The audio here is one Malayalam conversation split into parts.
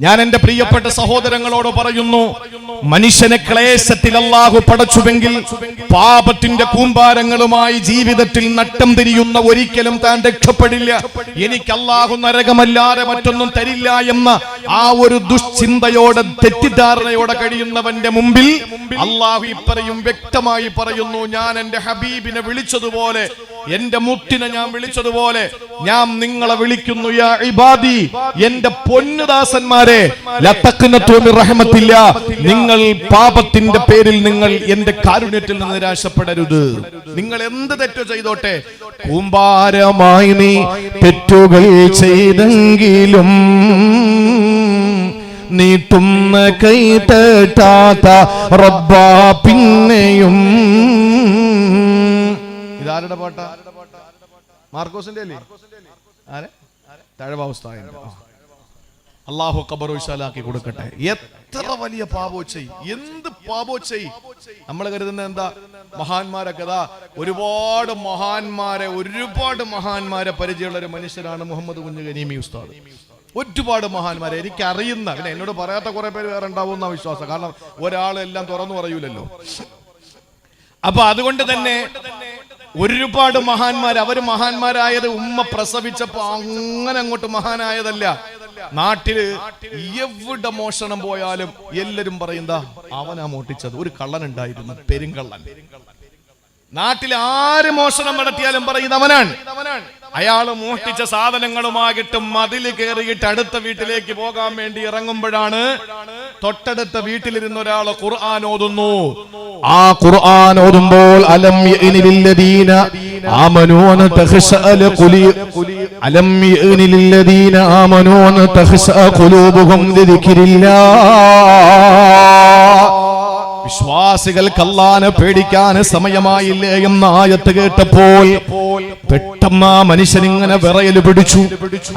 ഞാൻ എന്റെ പ്രിയപ്പെട്ട സഹോദരങ്ങളോട് പറയുന്നു, മനുഷ്യനെ ക്ലേശത്തിൽ അല്ലാഹു പടച്ചുവെങ്കിൽ പാപത്തിന്റെ കൂമ്പാരങ്ങളുമായി ജീവിതത്തിൽ നട്ടം തിരിയുന്ന ഒരിക്കലും താൻ രക്ഷപ്പെടില്ല. എനിക്ക് അല്ലാഹു നരകമല്ലാതെ മറ്റൊന്നും തരില്ല എന്ന ആ ഒരു ദുശ്ചിന്തയോടെ തെറ്റിദ്ധാരണയോടെ കഴിയുന്നവന്റെ മുമ്പിൽ അല്ലാഹു ഇപ്പറയും വ്യക്തമായി പറയുന്നു, ഞാൻ എന്റെ ഹബീബിനെ വിളിച്ചതുപോലെ, എന്റെ മുത്തിനെ ഞാൻ വിളിച്ചതുപോലെ ഞാൻ നിങ്ങളെ വിളിക്കുന്നു. യാ ഇബാദി, എന്റെ പൊന്നുദാസന്മാരെ, നിങ്ങൾ പാപത്തിന്റെ പേരിൽ നിങ്ങൾ എന്റെ കാരുണ്യത്തിൽ നിന്ന് നിരാശപ്പെടരുത്. നിങ്ങൾ എന്ത് തെറ്റോ ചെയ്തോട്ടെ, കൂമ്പാരമായി നീ തെറ്റുകൾ ചെയ്തെങ്കിലും നീട്ടുന്ന കൈ തട്ടാത്ത റബ്ബാ പിന്നെയും. ഇതാരുടെ പാട്ടാ? മാർക്കോസിന്റെ അല്ലേ? അല്ലാഹു ഖബർ വിശാലാക്കി കൊടുക്കട്ടെ. എത്ര വലിയ പാപോ ചെയ്, എന്ത് പാപോ ചെയ്. നമ്മൾ കരുതുന്ന എന്താ, മഹാന്മാരൊക്കെ ഒരുപാട് മഹാന്മാരെ പരിചയമുള്ള ഒരു മനുഷ്യനാണ് മുഹമ്മദ് കുഞ്ഞ് ഗനീമി ഉസ്താദ്. ഒരുപാട് മഹാന്മാരെ എനിക്കറിയുന്ന, പിന്നെ എന്നോട് പറയാത്ത കുറെ പേര് വേറെ ഉണ്ടാവുന്ന വിശ്വാസം. കാരണം ഒരാളെല്ലാം തുറന്നു പറയൂലല്ലോ. അപ്പൊ അതുകൊണ്ട് തന്നെ ഒരുപാട് മഹാന്മാർ, അവര് മഹാന്മാരായത് ഉമ്മ പ്രസവിച്ചപ്പോ അങ്ങനെ അങ്ങോട്ട് മഹാനായതല്ല. നാട്ടില് എവിടെ മോഷണം പോയാലും എല്ലാരും പറയുന്നതാ, അവനാ മോട്ടിച്ചത്. ഒരു കള്ളൻ ഉണ്ടായിരുന്നു, പെരുങ്കള്ളൻ. നാട്ടിൽ ആര് മോഷണം നടത്തിയാലും പറയുന്നത് അവനാണ്. അയാള് മോഷ്ടിച്ച സാധനങ്ങളുമായിട്ട് മതില് കയറിയിട്ട് അടുത്ത വീട്ടിലേക്ക് പോകാൻ വേണ്ടി ഇറങ്ങുമ്പോഴാണ് തൊട്ടടുത്ത വീട്ടിലിരുന്ന ഒരാള് ഖുർആൻ ഓതുന്നു. ആ ഖുർആൻ ഓതുമ്പോൾ അലം യഅനിലില്ലദീന ആമനൂ അൻ തഖ്ശഅ അലം യഅനിലില്ലദീന ആമനൂ അൻ തഖ്ശഅ ഖുലൂബുഹും ലിദിക്രില്ലാഹ്. വിശ്വാസികൾക്ക് അല്ലാഹനെ പേടിക്കാൻ സമയമായില്ലേ എന്ന ആയത്ത് കേട്ടപ്പോൾ പെട്ടെന്ന് ആ മനുഷ്യൻ ഇങ്ങനെ വിറയൽ പിടിച്ചു.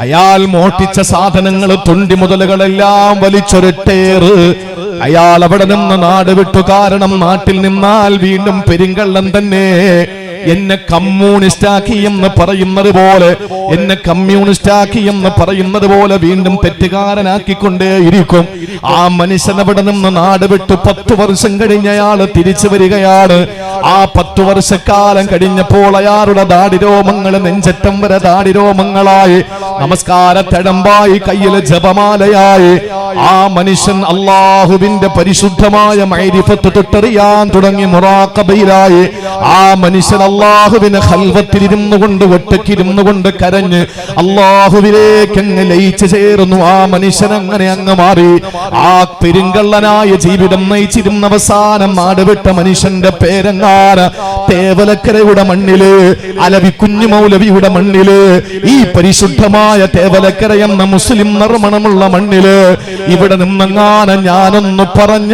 അയാൾ മോഷ്ടിച്ച സാധനങ്ങൾ, തൊണ്ടി മുതലുകളെല്ലാം വലിച്ചൊരട്ടേറ് അയാൾ അവിടെ നിന്ന് നാട് വിട്ടു. കാരണം നാട്ടിൽ നിന്നാൽ വീണ്ടും പെരുങ്കള്ളൻ തന്നെ. എന്നെ കമ്മ്യൂണിസ്റ്റാക്കി എന്ന് പറയുന്നത് പോലെ, എന്നെ കമ്മ്യൂണിസ്റ്റാക്കി എന്ന് പറയുന്നത് പോലെ വീണ്ടും തെറ്റുകാരനാക്കിക്കൊണ്ടേയിരിക്കും. ആ മനുഷ്യൻ അവിടെ നിന്ന് നാട് വിട്ടു 10 വർഷം കഴിഞ്ഞ് അയാൾ തിരിച്ചു വരികയാണ്. ആ 10 വർഷക്കാലം കഴിഞ്ഞപ്പോൾ അയാളുടെ ദാടിരോമങ്ങൾ നെഞ്ചറ്റം വരെ ദാടിരോമങ്ങളായി, നമസ്കാരത്തഴമ്പായി, കയ്യില് ജപമാലയായി. ആ മനുഷ്യൻ അല്ലാഹുവിന്റെ പരിശുദ്ധമായ മഅരിഫത്ത് തൊട്ടറിയാൻ തുടങ്ങി, മുറാഖബയിലായി. ആ മനുഷ്യൻ അല്ലാഹുവിനെ ഖൽവത്തിലിരുന്നു കൊണ്ട്, ഒറ്റക്കിരുന്നു കൊണ്ട് കരഞ്ഞ് അല്ലാഹുവിലേക്ക് അങ്ങ് ലയിച്ചു ചേർന്നു. ആ മനുഷ്യൻ അങ്ങനെ അങ്ങ് മാറി. ആ പെരുങ്കള്ളനായ ജീവിതം നയിച്ചിരുന്ന അവസാനം നാടുവിട്ട മനുഷ്യന്റെ പേരെങ്ങാന് തേവലക്കരയുടെ മണ്ണില്, അലവി കുഞ്ഞു മൗലവിയുടെ മണ്ണില്, ഈ പരിശുദ്ധമായ തേവലക്കര എന്ന മുസ്ലിം നിർമ്മണമുള്ള മണ്ണില് ഇവിടെ നിന്നെങ്ങാന് ഞാനൊന്ന് പറഞ്ഞ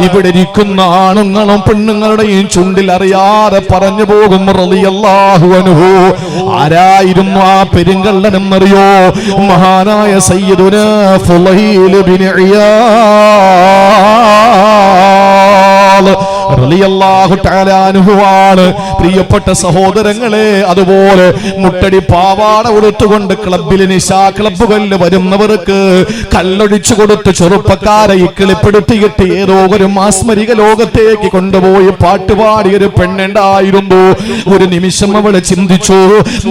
ഇവിടെ ഇരിക്കുന്ന ആണുങ്ങളും പെണ്ണുങ്ങളുടെയും ചുണ്ടിൽ അറിയാതെ പറഞ്ഞു പോകും റളിയല്ലാഹു അൻഹു. ആരായിരുന്നു ആ പെരുങ്കള്ളൻ എന്നറിയോ? മഹാനായ സയ്യിദുനാ ഫുളൈൽ ഇബ്നു ഇയാദ് റളിയല്ലാഹു തആല അൻഹു ആണ്. പ്രിയപ്പെട്ട സഹോദരങ്ങളെ, അതുപോലെ മുട്ടടി പാവാട ഉടുത്തുകൊണ്ട് ക്ലബ്ബിൽ, നിശാ ക്ലബ്ബുകളിൽ വരുന്നവർക്ക് കല്ലൊഴിച്ചു കൊടുത്ത് ചെറുപ്പക്കാരെ ഇക്കിളിപ്പെടുത്തിയിട്ട് ഏതോ ഒരു മാസ്മരിക ലോകത്തേക്ക് കൊണ്ടുപോയി പാട്ടുപാടി ഒരു പെണ്ണുണ്ടായിരുന്നു. ഒരു നിമിഷം അവള് ചിന്തിച്ചു,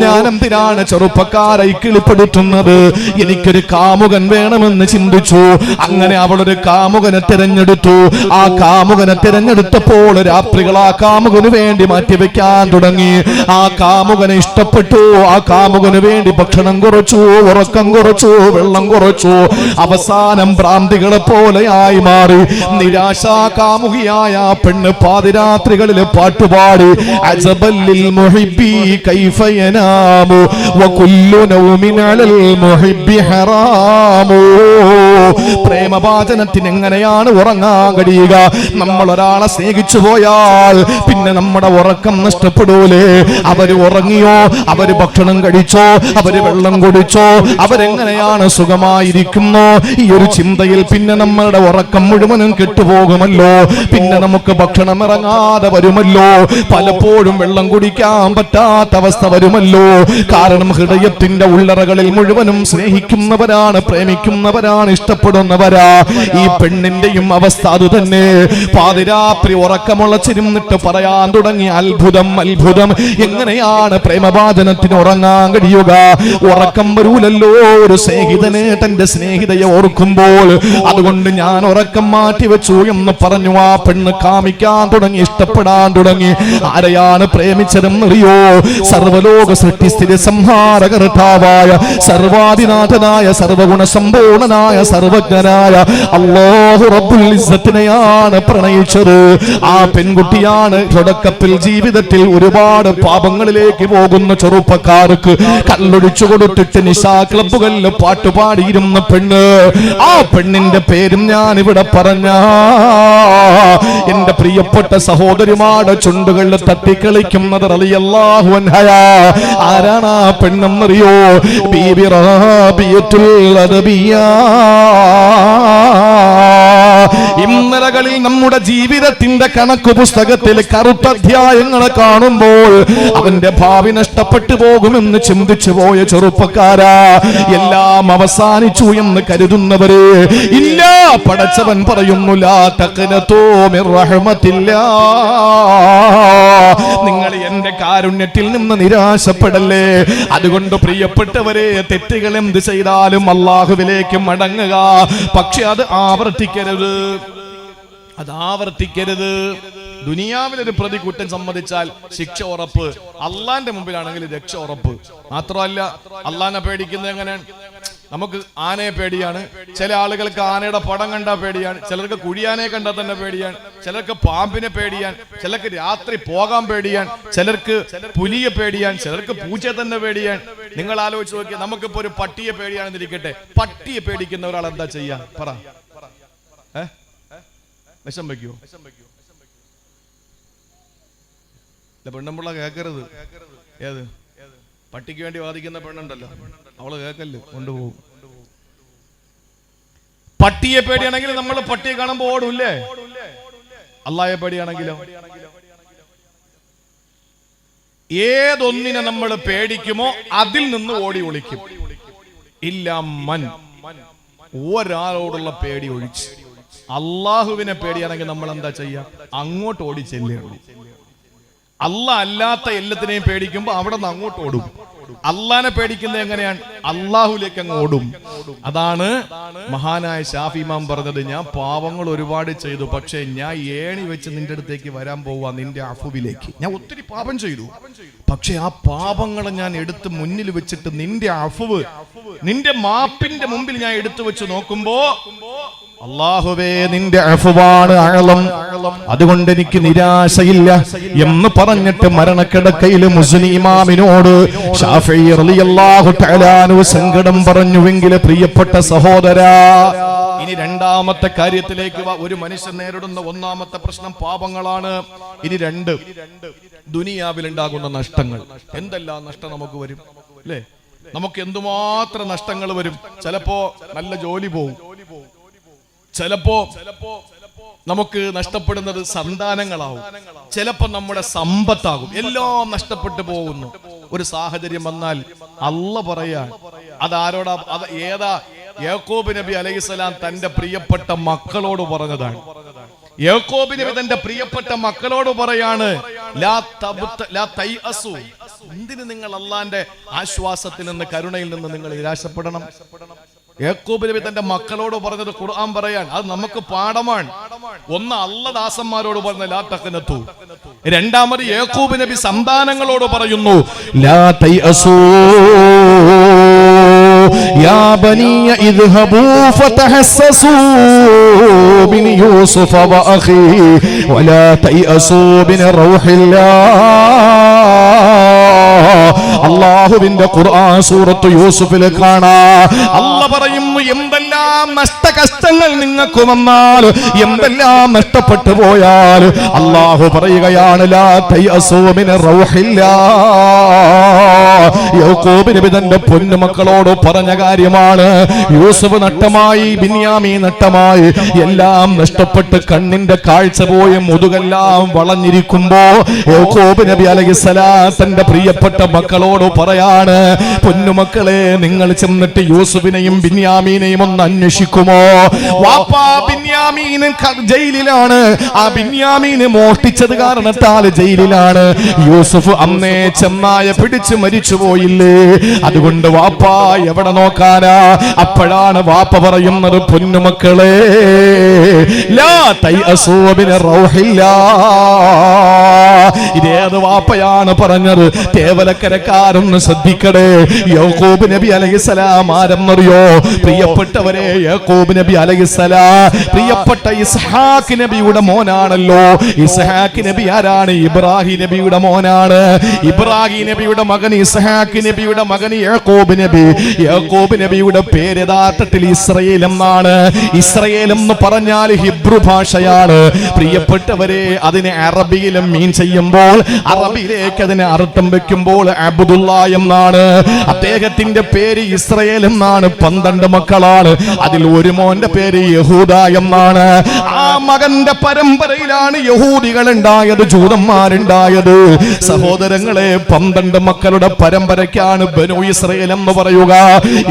ഞാൻ എന്തിനാണ് ചെറുപ്പക്കാരെ ഇക്കിളിപ്പെടുത്തുന്നത്? എനിക്കൊരു കാമുകൻ വേണമെന്ന് ചിന്തിച്ചു. അങ്ങനെ അവളൊരു കാമുകനെ തിരഞ്ഞെടുത്തു. ആ കാമുകനെ തിരഞ്ഞെടുത്തപ്പോൾ രാത്രികൾ ആ കാമുകന് വേണ്ടി മാറ്റിവെക്കാൻ തുടങ്ങി. ആ കാമുകനെ ഇഷ്ടപ്പെട്ടു. ആ കാമുകന് വേണ്ടി ഭക്ഷണം കുറച്ചു, ഉറക്കം കുറച്ചു, വെള്ളം കുറച്ചു. അവസാനം ഭ്രാന്തികളെ പോലെയായി മാറി. നിരാശാ കാമുകിയായ ആ പെണ്ണ് പാതിരാത്രികളിൽ പാട്ടുപാടി, അജബല്ലിൽ മുഹിബ്ബി കൈഫ യനാമു വകുല്ലു നൗമിൻ അലൽ മുഹിബ്ബി ഹറാമു. പ്രേമഭാജനത്തിന് എങ്ങനെയാണ് ഉറങ്ങാൻ കഴിയുക? നമ്മൾ ഒരാളെ വൈകിച്ചു പോയാൽ പിന്നെ നമ്മുടെ ഉറക്കം നഷ്ടപ്പെടൂലേ? അവര് ഉറങ്ങിയോ, അവര് ഭക്ഷണം കഴിച്ചോ, അവര് വെള്ളം കുടിച്ചോ, അവരെങ്ങനെയാണ് സുഖമായിരിക്കുന്നു? ഈ ഒരു ചിന്തയിൽ പിന്നെ നമ്മളുടെ ഉറക്കം മുഴുവനും കെട്ടുപോകുമല്ലോ. പിന്നെ നമുക്ക് ഭക്ഷണം ഇറങ്ങാതെ വരുമല്ലോ, പലപ്പോഴും വെള്ളം കുടിക്കാൻ പറ്റാത്ത അവസ്ഥ വരുമല്ലോ. കാരണം ഹൃദയത്തിന്റെ ഉള്ളറകളിൽ മുഴുവനും സ്നേഹിക്കുന്നവരാണ്, പ്രേമിക്കുന്നവരാണ്, ഇഷ്ടപ്പെടുന്നവരാ. ഈ പെണ്ണിന്റെയും അവസ്ഥ അത് തന്നെ. പാതിരാത്രി ഉറക്കമുളച്ചിരുന്നിട്ട് പറയാൻ തുടങ്ങി, അത്ഭുതം അത്ഭുതം, എങ്ങനെയാണ് പ്രേമവാചനത്തിന് ഉറങ്ങാൻ കഴിയുക? ഉറക്കം വരൂലല്ലോ ഒരു സ്നേഹിതന് തന്റെ സ്നേഹിതയെ ഓർക്കുമ്പോൾ. അതുകൊണ്ട് ഞാൻ ഉറക്കം മാറ്റിവെച്ചു എന്ന് പറഞ്ഞു. ആ പെണ്ണ് കാമിക്കാൻ തുടങ്ങി, ഇഷ്ടപ്പെടാൻ തുടങ്ങി. ആരെയാണ് പ്രേമിച്ചതെന്നറിയോ? സർവലോക സൃഷ്ടിസ്ഥിതി സംഹാരകർത്താവായ സർവാദിനാഥനായ സർവഗുണസമ്പൂർണനായ സർവജ്ഞനായ അല്ലാഹു റബ്ബുൽ ഇസ്സത്തിനെയാണ് പ്രണയിച്ചത്. ആ പെൺകുട്ടിയാണ് തുടക്കത്തിൽ ജീവിതത്തിൽ ഒരുപാട് പാപങ്ങളിലേക്ക് പോകുന്ന ചെറുപ്പക്കാർക്ക് കള്ളൊഴിച്ചു കൊടുത്തിട്ട് നിശാ ക്ലബ്ബുകളിൽ പാട്ടുപാടിയിരുന്ന പെണ്ണ്. ആ പെണ്ണിന്റെ പേരും ഞാൻ ഇവിടെ പറഞ്ഞ എന്റെ പ്രിയപ്പെട്ട സഹോദരിമാരുടെ ചുണ്ടുകളിൽ തട്ടിക്കളിക്കുന്നത് റളിയല്ലാഹു അൻഹയാ. ആരാണ് ആ പെണ്ണെന്നറിയോ? ബീബി റാബിയത്തുൽ അദബിയ. ഇന്നലകളിൽ നമ്മുടെ ജീവിതത്തിന്റെ കണക്ക് പുസ്തകത്തിൽ കറുത്ത അധ്യായങ്ങളെ കാണുമ്പോൾ അവന്റെ ഭാവി നഷ്ടപ്പെട്ടു പോകുമെന്ന് ചിന്തിച്ചു പോയ ചെറുപ്പക്കാരാ, എല്ലാം അവസാനിച്ചു എന്ന് കരുതുന്നവര് ഇല്ല. പടച്ചവൻ പറയുന്നു, ലാ തഖ്നതൂ മിർ റഹ്മത്തില്ലാ, നിങ്ങൾ എന്റെ കാരുണ്യത്തിൽ നിന്ന് നിരാശപ്പെടല്ലേ. അതുകൊണ്ട് പ്രിയപ്പെട്ടവരെ, തെറ്റുകൾ എന്ത് ചെയ്താലും അല്ലാഹുവിലേക്ക് മടങ്ങുക. പക്ഷെ അത് ആവർത്തിക്കരുത്, അത് ആവർത്തിക്കരുത്. ദുനിയാവിലൊരു പ്രതി കുറ്റം സമ്മതിച്ചാൽ ശിക്ഷ ഉറപ്പ്, അള്ളാന്റെ മുമ്പിലാണെങ്കിൽ രക്ഷ ഉറപ്പ്. മാത്രമല്ല, അള്ളാനെ പേടിക്കുന്നത് എങ്ങനെയാണ്? നമുക്ക് ആനയെ പേടിയാണ്, ചില ആളുകൾക്ക് ആനയുടെ പടം കണ്ടാൽ പേടിയാണ്, ചിലർക്ക് കുഴിയാനയെ കണ്ടാൽ തന്നെ പേടിയാണ്, ചിലർക്ക് പാമ്പിനെ പേടിയാണ്, ചിലർക്ക് രാത്രി പോകാൻ പേടിയാണ്, ചിലർക്ക് പുലിയെ പേടിയാണ്, ചിലർക്ക് പൂച്ചയെ തന്നെ പേടിയാണ്. നിങ്ങൾ ആലോചിച്ച് നോക്കിയാൽ, നമുക്കിപ്പോ ഒരു പട്ടിയെ പേടിയാണെന്നിരിക്കട്ടെ, പട്ടിയെ പേടിക്കുന്ന ഒരാൾ എന്താ ചെയ്യാ? പറ. വിഷം വയ്ക്കോ? പെണ്ണുമ്പിള്ള കേക്കരുത്. ഏത് പട്ടിക്ക് വേണ്ടി വാദിക്കുന്ന പെണ്ണുണ്ടല്ലോ, അവള് കേക്കല്ല്, കൊണ്ടുപോകും. പട്ടിയെ പേടിയാണെങ്കിൽ നമ്മൾ പട്ടിയെ കാണുമ്പോ ഓടൂല്ലേ? അല്ലാഹയെ പേടിയാണെങ്കിലോ? ഏതൊന്നിനെ നമ്മൾ പേടിക്കുമോ അതിൽ നിന്ന് ഓടി ഒളിക്കും. ഇല്ല മൻ, ഒരാളോടുള്ള പേടി ഒഴിച്ച്. അള്ളാഹുവിനെ പേടിയാണെങ്കിൽ നമ്മൾ എന്താ ചെയ്യാ? അങ്ങോട്ട് ഓടി ചെല്ലുകയുള്ളൂ. അല്ലാഹ് അല്ലാത്ത എല്ലാത്തിനെയും പേടിക്കുമ്പോ അവിടെ നിന്ന് അങ്ങോട്ട് ഓടും. അള്ളാനെ പേടിക്കുന്നത് എങ്ങനെയാണ്? അള്ളാഹുലേക്ക് അങ്ങ് ഓടും. അതാണ് മഹാനായ ശാഫി ഇമാം പറഞ്ഞത്, ഞാൻ പാവങ്ങൾ ഒരുപാട് ചെയ്തു, പക്ഷെ ഞാൻ ഏണി വെച്ച് നിന്റെ അടുത്തേക്ക് വരാൻ പോവാ, നിന്റെ അഫുവിലേക്ക്. ഞാൻ ഒത്തിരി പാപം ചെയ്തു, പക്ഷെ ആ പാപങ്ങളെ ഞാൻ എടുത്ത് മുന്നിൽ വെച്ചിട്ട് നിന്റെ അഫുവ്, നിന്റെ മാപ്പിന്റെ മുമ്പിൽ ഞാൻ എടുത്തു വെച്ച് നോക്കുമ്പോ, അല്ലാഹുവേ നിന്റെ അഫ്വാണ് അഅ്ലം, അതുകൊണ്ട് എനിക്ക് നിരാശയില്ല എന്ന് പറഞ്ഞിട്ട് മരണക്കിടക്കയിൽ മുസ്ലിം ഇമാമിനോട് ശാഫിഈ റളിയല്ലാഹു തആല അൻഹു സങ്കടം പറഞ്ഞുവെങ്കിൽ പ്രിയപ്പെട്ട സഹോദരാ, ഇനി രണ്ടാമത്തെ കാര്യത്തിലേക്ക് വാ. ഒരു മനുഷ്യൻ നേരിടുന്ന ഒന്നാമത്തെ പ്രശ്നം പാപങ്ങളാണ്. ഇനി രണ്ട്, ദുനിയാവിൽ ഉണ്ടാകുന്ന നഷ്ടങ്ങൾ. എന്തെല്ലാം നഷ്ടം നമുക്ക് വരും അല്ലേ? നമുക്ക് എന്തുമാത്രം നഷ്ടങ്ങൾ വരും. ചിലപ്പോ നല്ല ജോലി പോകും, ചിലപ്പോ നമുക്ക് നഷ്ടപ്പെടുന്നത് സന്താനങ്ങളാവും, ചിലപ്പോ നമ്മുടെ സമ്പത്താകും. എല്ലാം നഷ്ടപ്പെട്ടു പോകുന്നു. ഒരു സാഹചര്യം വന്നാൽ അല്ലാഹ് പറയാ, അതാരോടാ? അത് ഏതാ? യാക്കൂബ് നബി അലൈഹിസ്സലാം തന്റെ പ്രിയപ്പെട്ട മക്കളോട് പറഞ്ഞതാണ്. യാക്കൂബ് നബി തന്റെ പ്രിയപ്പെട്ട മക്കളോട് പറയാണ്, എന്തിന് നിങ്ങൾ അള്ളാന്റെ ആശ്വാസത്തിൽ നിന്ന്, കരുണയിൽ നിന്ന് നിങ്ങൾ നിരാശപ്പെടണം? യാക്കൂബ് നബി തന്റെ മക്കളോട് പറഞ്ഞത് ഖുർആൻ പറയാൻ, അത് നമുക്ക് പാഠമാണ്. ഒന്ന് അല്ലാഹ് ദാസന്മാരോട് പറഞ്ഞ ലാ തഖ്നതു, രണ്ടാമത് യാക്കൂബ് നബി സന്താനങ്ങളോട് പറയുന്നു ലാ തൈഅസൂ യാ ബനിയ ഇദ്ഹബൂ ഫതഹസ്സസൂ മിൻ യൂസുഫ വ അഖീഹി വലാ തൈഅസൂ മിൻ റൗഹില്ലാഹ്. അല്ലാഹുവിന്റെ ഖുർആൻ സൂറത്ത് യൂസുഫിൽ കാണാ, അല്ലാഹ് പറയുന്നു എന്തെല്ലാം നഷ്ടകഷ്ടങ്ങൾ നിങ്ങൾക്ക് വന്നാൽ, എന്തെല്ലാം നഷ്ടപ്പെട്ടു പോയാൽ അല്ലാഹു പറയുകയാണ് ലാ തയസൂ മിൻ റൗഹില്ലാഹ്. യാക്കൂബ് നബി തന്റെ പൊന്നുമക്കളോട് പറഞ്ഞ കാര്യമാണ്. യൂസുഫ് നഷ്ടമായി, ബിന്യാമീൻ നഷ്ടമായി, എല്ലാം നഷ്ടപ്പെട്ട് കണ്ണിന്റെ കാഴ്ച പോയി മുതുകെല്ലാം വളഞ്ഞിരിക്കുമ്പോ യാക്കൂബ് നബി അലൈഹിസ്സലാം തന്റെ പ്രിയപ്പെട്ട മക്കളോട് പറയാണ്, പൊന്നുമക്കളെ നിങ്ങൾ ചെന്നിട്ട് യൂസുഫിനെയും ബിന്യാമീനെയും ഒന്ന് അന്വേഷിക്കുമോ? വാപ്പാ ബിന്യാമീൻ ജയിലിലാണ്, ആ ബിന്യാമീനെ മോഷ്ടിച്ചത് കാരണത്താൽ ജയിലിലാണ്. യൂസുഫ് അന്നേ ചെന്നായ പിടിച്ച് മരിച്ചു പോയില്ലേ, അതുകൊണ്ട് വാപ്പാ എവിടെ നോക്കാനാ? അപ്പോഴാണ് വാപ്പ പറയുന്നത്, പൊന്നുമക്കളെ ലാ തയസൂ മിൻ റൗഹില്ലാഹ്. ഇതേത് വാപ്പയാണ് പറഞ്ഞത്? തേവലക്കരക്കാരൊന്ന് ശ്രദ്ധിക്കടേ. യാക്കൂബ് നബി അലൈഹിസ്സലാം ആരെന്നറിയോ? പ്രിയപ്പെട്ടവരെ, യാക്കൂബ് നബി അലൈഹിസ്സലാം പ്രിയപ്പെട്ട ഇസ്ഹാഖ് നബിയുടെ മോനാണല്ലോ. ഇസ്ഹാഖ് നബി ആരാണ്? ഇബ്രാഹിം നബിയുടെ മോനാണ്. ഇബ്രാഹിം നബിയുടെ മകൻ ഇസ്ഹാഖ് നബിയുടെ മകൻ യാക്കൂബ് നബി. യാക്കൂബ് നബിയുടെ പേര് യഥാർത്ഥത്തിൽ ഇസ്രയേൽ എന്നാണ്. ഇസ്രയേൽ എന്ന് പറഞ്ഞാൽ ഹിബ്രു ഭാഷയാണ്. പ്രിയപ്പെട്ടവരെ, അതിനെ അറബിയിലും മീൻ ചെയ്യുമ്പോൾ, അറബിയിലേക്ക് അതിനെ അർത്ഥം വെക്കുമ്പോൾ അബ്ദുള്ള എന്നാണ്. അദ്ദേഹത്തിന്റെ പേര് ഇസ്രയേൽ എന്നാണ്. 12 മക്കളാണ്. അതിൽ ഒരു മോന്റെ പേര് യഹൂദ എന്നാണ്. ആ മകന്റെ പരമ്പരയിലാണ് യഹൂദികൾ ഉണ്ടായത്, ജൂതന്മാരുണ്ടായത്. സഹോദരങ്ങളെ, 12 മക്കളുടെ പരമ്പരയ്ക്കാണ് ബനു ഇസ്രയേൽ എന്ന് പറയുക.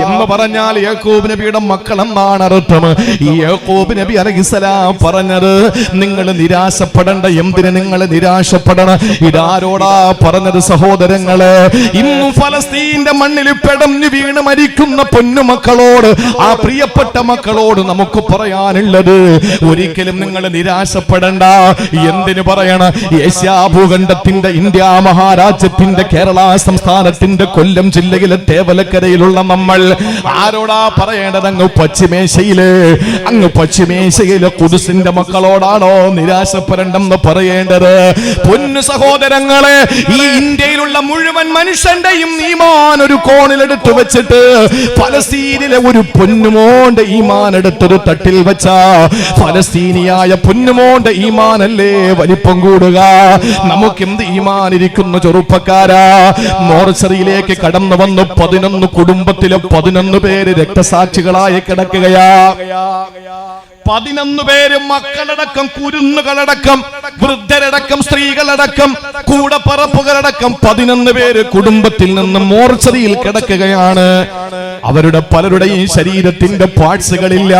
എന്ന് പറഞ്ഞാൽ യാക്കൂബ് നബിയുടെ മക്കൾ എന്നാണ് അർത്ഥം. ഈ യാക്കൂബ് നബി അലൈഹിസ്സലാം പറഞ്ഞത്, നിങ്ങൾ നിരാശപ്പെടേണ്ട. എന്തിന് നിങ്ങൾ നിരാശപ്പെടണം? ഇതാരോടാ പറഞ്ഞത്? സഹോദരങ്ങളെ, ഇന്നും ഫലസ്തീന്റെ മണ്ണിൽ പെടഞ്ഞു വീണ് മരിക്കുന്ന പൊന്നുമക്കളോട്, ആ പ്രിയപ്പെട്ട മക്കളോട് നമുക്ക് പറയാനുള്ളത്, ഒരിക്കലും നിങ്ങൾ നിരാശപ്പെടണ്ട. എന്തിനു പറയണം? ഏഷ്യാ ഭൂഖണ്ഡത്തിന്റെ, ഇന്ത്യ മഹാരാജ്യത്തിന്റെ, കേരള സംസ്ഥാനത്തിന്റെ കൊല്ലം ജില്ലയിലെ തേവലക്കരയിലുള്ള നമ്മൾ ആരോടാ പറയേണ്ടത്? അങ്ങ് പശ്ചിമേഷ്യയിലെ ഖുദ്സിന്റെ മക്കളോടാണോ നിരാശപ്പെടേണ്ടെന്ന് പറയേണ്ടത്? പൊന്നു സഹോദരങ്ങളെ, ഈ ഇന്ത്യയിലുള്ള മുഴുവൻ മനുഷ്യന്റെയും ഈമാൻ ഒരു കോണിലെടുത്ത് വെച്ചിട്ട് ഫലസ്തീനിലെ ഒരു പൊന്നുമോന്റെ ഈമാൻ എടുത്തൊരു തട്ടിൽ വെച്ച ഫലസ്തീനിയായ പൊന്നുമോന്റെ ഈമാനല്ലേ വലിപ്പം കൂടുക? നമുക്കെന്ത് ഈമാൻ ഇരിക്കുന്നു ചെറുപ്പക്കാരാ? മോർച്ചറിയിലേക്ക് കടന്നു വന്ന് 11 കുടുംബത്തിലെ 11 പേര് രക്തസാക്ഷികളായി കിടക്കുകയാ. 11 പേര്, മക്കളടക്കം, കുരുന്നുകളടക്കം, വൃദ്ധരടക്കം, സ്ത്രീകളടക്കം, കൂടപ്പറപ്പുകളടക്കം 11 പേര് കുടുംബത്തിൽ നിന്ന് മോർച്ചറിയിൽ കിടക്കുകയാണ്. അവരുടെ പലരുടെയും ശരീരത്തിന്റെ പാർട്സുകളില്ല,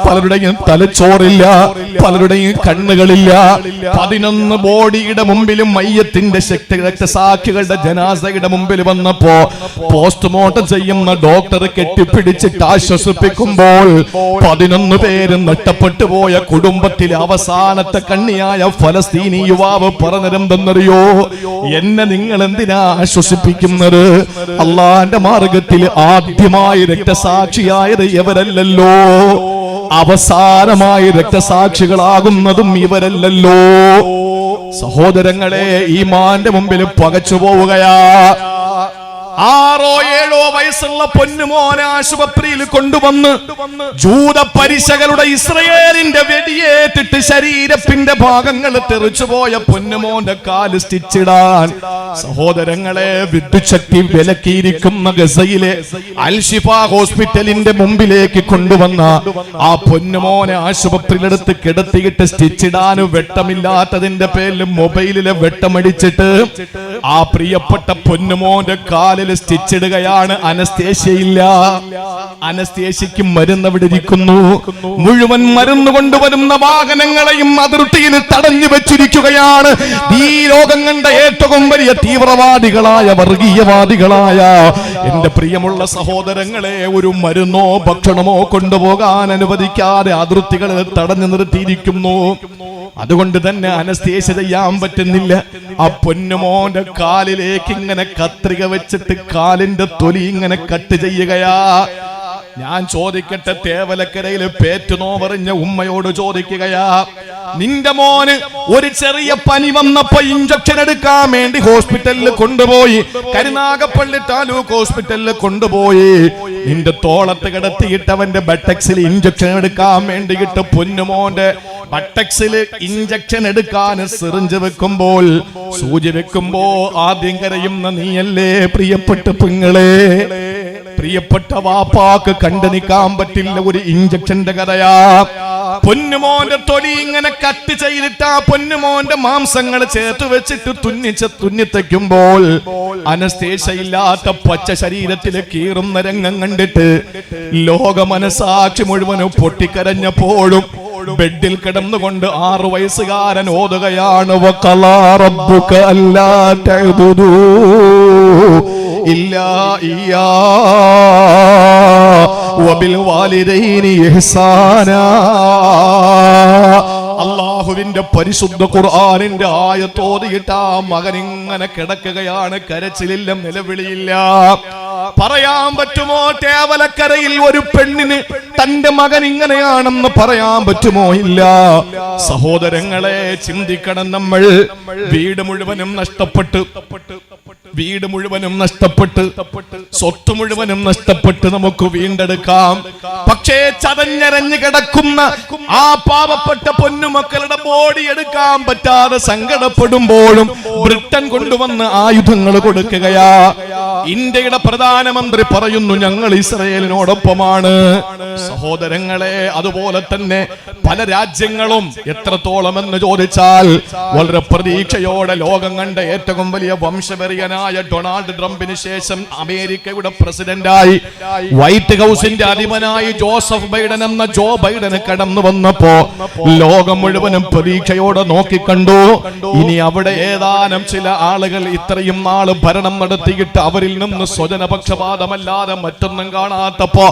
പലരുടെയും തലച്ചോറില്ല, പലരുടെയും കണ്ണുകളില്ല. 11 ബോഡിയുടെ മുമ്പിലും മയ്യത്തിന്റെ രക്തസാക്ഷികളുടെ ജനാസയുടെ മുമ്പിൽ വന്നപ്പോ പോസ്റ്റ്മോർട്ടം ചെയ്യുന്ന ഡോക്ടർ കെട്ടിപ്പിടിച്ചിട്ട് ആശ്വസിപ്പിക്കുമ്പോൾ 11 പേര് നഷ്ടപ്പെട്ടു പോയ കുടുംബത്തിലെ അവസാനത്തെ കണ്ണിയായ ഫലസ്തീനി യുവാവ് പറഞ്ഞതെന്തെന്നറിയോ? എന്നെ നിങ്ങൾ എന്തിനാ ആശ്വസിപ്പിക്കുന്നത്? അള്ളാന്റെ മാർഗത്തിൽ ആദ്യമായി രക്തസാക്ഷിയായത് ഇവരല്ലല്ലോ, അവസാനമായി രക്തസാക്ഷികളാകുന്നതും ഇവരല്ലല്ലോ. സഹോദരങ്ങളെ, ഈമാന്റെ മുമ്പിൽ പകച്ചു പോവുകയാ. 6 7 വയസ്സുള്ള പൊന്നുമോനെ ആശുപത്രിയിൽ കൊണ്ടുവന്ന് ജൂത പരിശകളുടെ ഇസ്രയേലിന്റെ വെടിയേറ്റിട്ട് ശരീരത്തിന്റെ ഭാഗങ്ങൾ തെറിച്ചുപോയ പൊന്നുമോന്റെ കാല് സ്റ്റിച്ചിടാൻ സഹോദരങ്ങളെ വിദ്യുച്ഛക്തി വിലക്കിയിരിക്കുന്ന ഗസയിലെ അൽഷിഫ ഹോസ്പിറ്റലിന്റെ മുമ്പിലേക്ക് കൊണ്ടുവന്ന ആ പൊന്നുമോനെ ആശുപത്രിയിലെടുത്ത് കിടത്തിയിട്ട് സ്റ്റിച്ചിടാൻ വെട്ടമില്ലാത്തതിന്റെ പേരിൽ മൊബൈലിലെ വെട്ടമടിച്ചിട്ട് ആ പ്രിയപ്പെട്ട പൊന്നുമോന്റെ കാലിൽ സ്റ്റിച്ചിടുകയാണ്. അനസ്തേഷ്യയില്ല, അനസ്തേഷ്യക്ക് മരുന്ന് അവിടെ ഇരിക്കുന്നു. മുഴുവൻ മരുന്ന് കൊണ്ടുവരുന്ന വാഹനങ്ങളെയും അതിർത്തിയിൽ തടഞ്ഞു വെച്ചിരിക്കുകയാണ്. ഈ ലോകം കണ്ട ഏറ്റവും വലിയ തീവ്രവാദികളായ, വർഗീയവാദികളായ എന്റെ പ്രിയമുള്ള സഹോദരങ്ങളെ, ഒരു മരുന്നോ ഭക്ഷണമോ കൊണ്ടുപോകാൻ അനുവദിക്കാതെ അതിർത്തികളിൽ തടഞ്ഞു നിർത്തിയിരിക്കുന്നു. അതുകൊണ്ട് തന്നെ അനസ്തേഷ്യ ചെയ്യാൻ പറ്റുന്നില്ല. ആ പൊന്നുമോന്റെ കാലിലേക്ക് ഇങ്ങനെ കത്രിക വെച്ചിട്ട് കാലിന്റെ തൊലി ഇങ്ങനെ കട്ട് ചെയ്യുകയാ. ഞാൻ ചോദിക്കട്ടെ, തേവലക്കരയിൽ പേറ്റുനോവറിഞ്ഞ ഉമ്മയോട് ചോദിക്കുകയാ, നിന്റെ മോന് ഒരു ചെറിയ പനി വന്നപ്പോ ഇഞ്ചക്ഷൻ എടുക്കാൻ വേണ്ടി ഹോസ്പിറ്റലിൽ കൊണ്ടുപോയി, കരുനാഗപ്പള്ളി താലൂക്ക് ഹോസ്പിറ്റലിൽ കൊണ്ടുപോയി, നിന്റെ തോളത്ത് കിടത്തിയിട്ട് അവന്റെ ബട്ടക്സിൽ ഇഞ്ചക്ഷൻ എടുക്കാൻ വേണ്ടിയിട്ട് പൊന്നുമോന്റെ ബട്ടക്സിൽ ഇഞ്ചക്ഷൻ എടുക്കാൻ സിറിഞ്ച് വെക്കുമ്പോൾ, സൂചി വെക്കുമ്പോ ആദ്യം കരയുന്ന നീയല്ലേ പ്രിയപ്പെട്ട പെങ്ങളെ? പ്രിയപ്പെട്ട വാപ്പാക്ക് കണ്ടു നിൽക്കാൻ പറ്റില്ല ഒരു ഇഞ്ചക്ഷന്റെ കഥയാ. പൊന്നുമോന്റെ തൊലി ഇങ്ങനെ കട്ട് ചെയ്തിട്ട് ആ പൊന്നുമോന്റെ മാംസങ്ങൾ ചേർത്ത് വെച്ചിട്ട് തുന്നിത്തയ്ക്കുമ്പോൾ അനസ്തേഷയില്ലാത്ത പച്ച ശരീരത്തിലെ കീറുന്ന രംഗം കണ്ടിട്ട് ലോക മനസാക്ഷി മുഴുവനും പൊട്ടിക്കരഞ്ഞപ്പോഴും ബെഡിൽ കിടന്നുകൊണ്ട് 6 വയസ്സുകാരൻ ഓതുകയാണ്, വഖലാ റബ്ബുക അല്ലാ തഅ്ബുദൂ ഇല്ലാ ഇയ്യാ വബിൽ വാലിദൈനി ഇഹ്സാനാ. അല്ലാഹുവിന്റെ പരിശുദ്ധ ഖുർആനിന്റെ ആയത്തോതിയിട്ട് ആ മകൻ ഇങ്ങനെ കിടക്കുകയാണ്, കരച്ചിലില്ല, നിലവിളിയില്ല. പറയാൻ പറ്റുമോ തേവലക്കരയിൽ ഒരു പെണ്ണിന് തന്റെ മകൻ ഇങ്ങനെയാണെന്ന് പറയാൻ പറ്റുമോ? ഇല്ല. സഹോദരങ്ങളെ, ചിന്തിക്കണം നമ്മൾ. വീട് മുഴുവനും നഷ്ടപ്പെട്ട് സ്വത്ത് മുഴുവനും നഷ്ടപ്പെട്ട് നമുക്ക് വീണ്ടെടുക്കാം. പക്ഷേ ചതഞ്ഞരഞ്ഞു കിടക്കുന്ന ആ പാവപ്പെട്ട പൊന്നുമക്കളുടെ ബോഡി എടുക്കാൻ പറ്റാതെ സങ്കടപ്പെടുമ്പോഴും ബ്രിട്ടൻ കൊണ്ടുവന്ന് ആയുധങ്ങൾ കൊടുക്കുകയാ. ഇന്ത്യയുടെ പ്രധാനമന്ത്രി പറയുന്നു, ഞങ്ങൾ ഇസ്രയേലിനോടൊപ്പമാണ്. സഹോദരങ്ങളെ, അതുപോലെ തന്നെ പല രാജ്യങ്ങളും എത്രത്തോളം എന്ന് ചോദിച്ചാൽ വളരെ പ്രതീക്ഷയോടെ ലോകം കണ്ട ഏറ്റവും വലിയ വംശവെറിയനായ ഡൊണാൾഡ് ട്രംപിന് ശേഷം അമേരിക്കയുടെ പ്രസിഡന്റായി വൈറ്റ് ഹൗസിന്റെ അധിപനായി ജോസഫ് ബൈഡൻ എന്ന ജോ ബൈഡന് കടന്നു വന്നപ്പോ ലോകം മുഴുവനും പ്രതീക്ഷയോടെ നോക്കിക്കണ്ടു. ഇനി അവിടെ ഏതാനും ചില ആളുകൾ ഇത്രയും നാള് ഭരണം നടത്തിയിട്ട് അവരിൽ നിന്ന് സ്വജനപക്ഷപാതമല്ലാതെ മറ്റൊന്നും കാണാത്തപ്പോ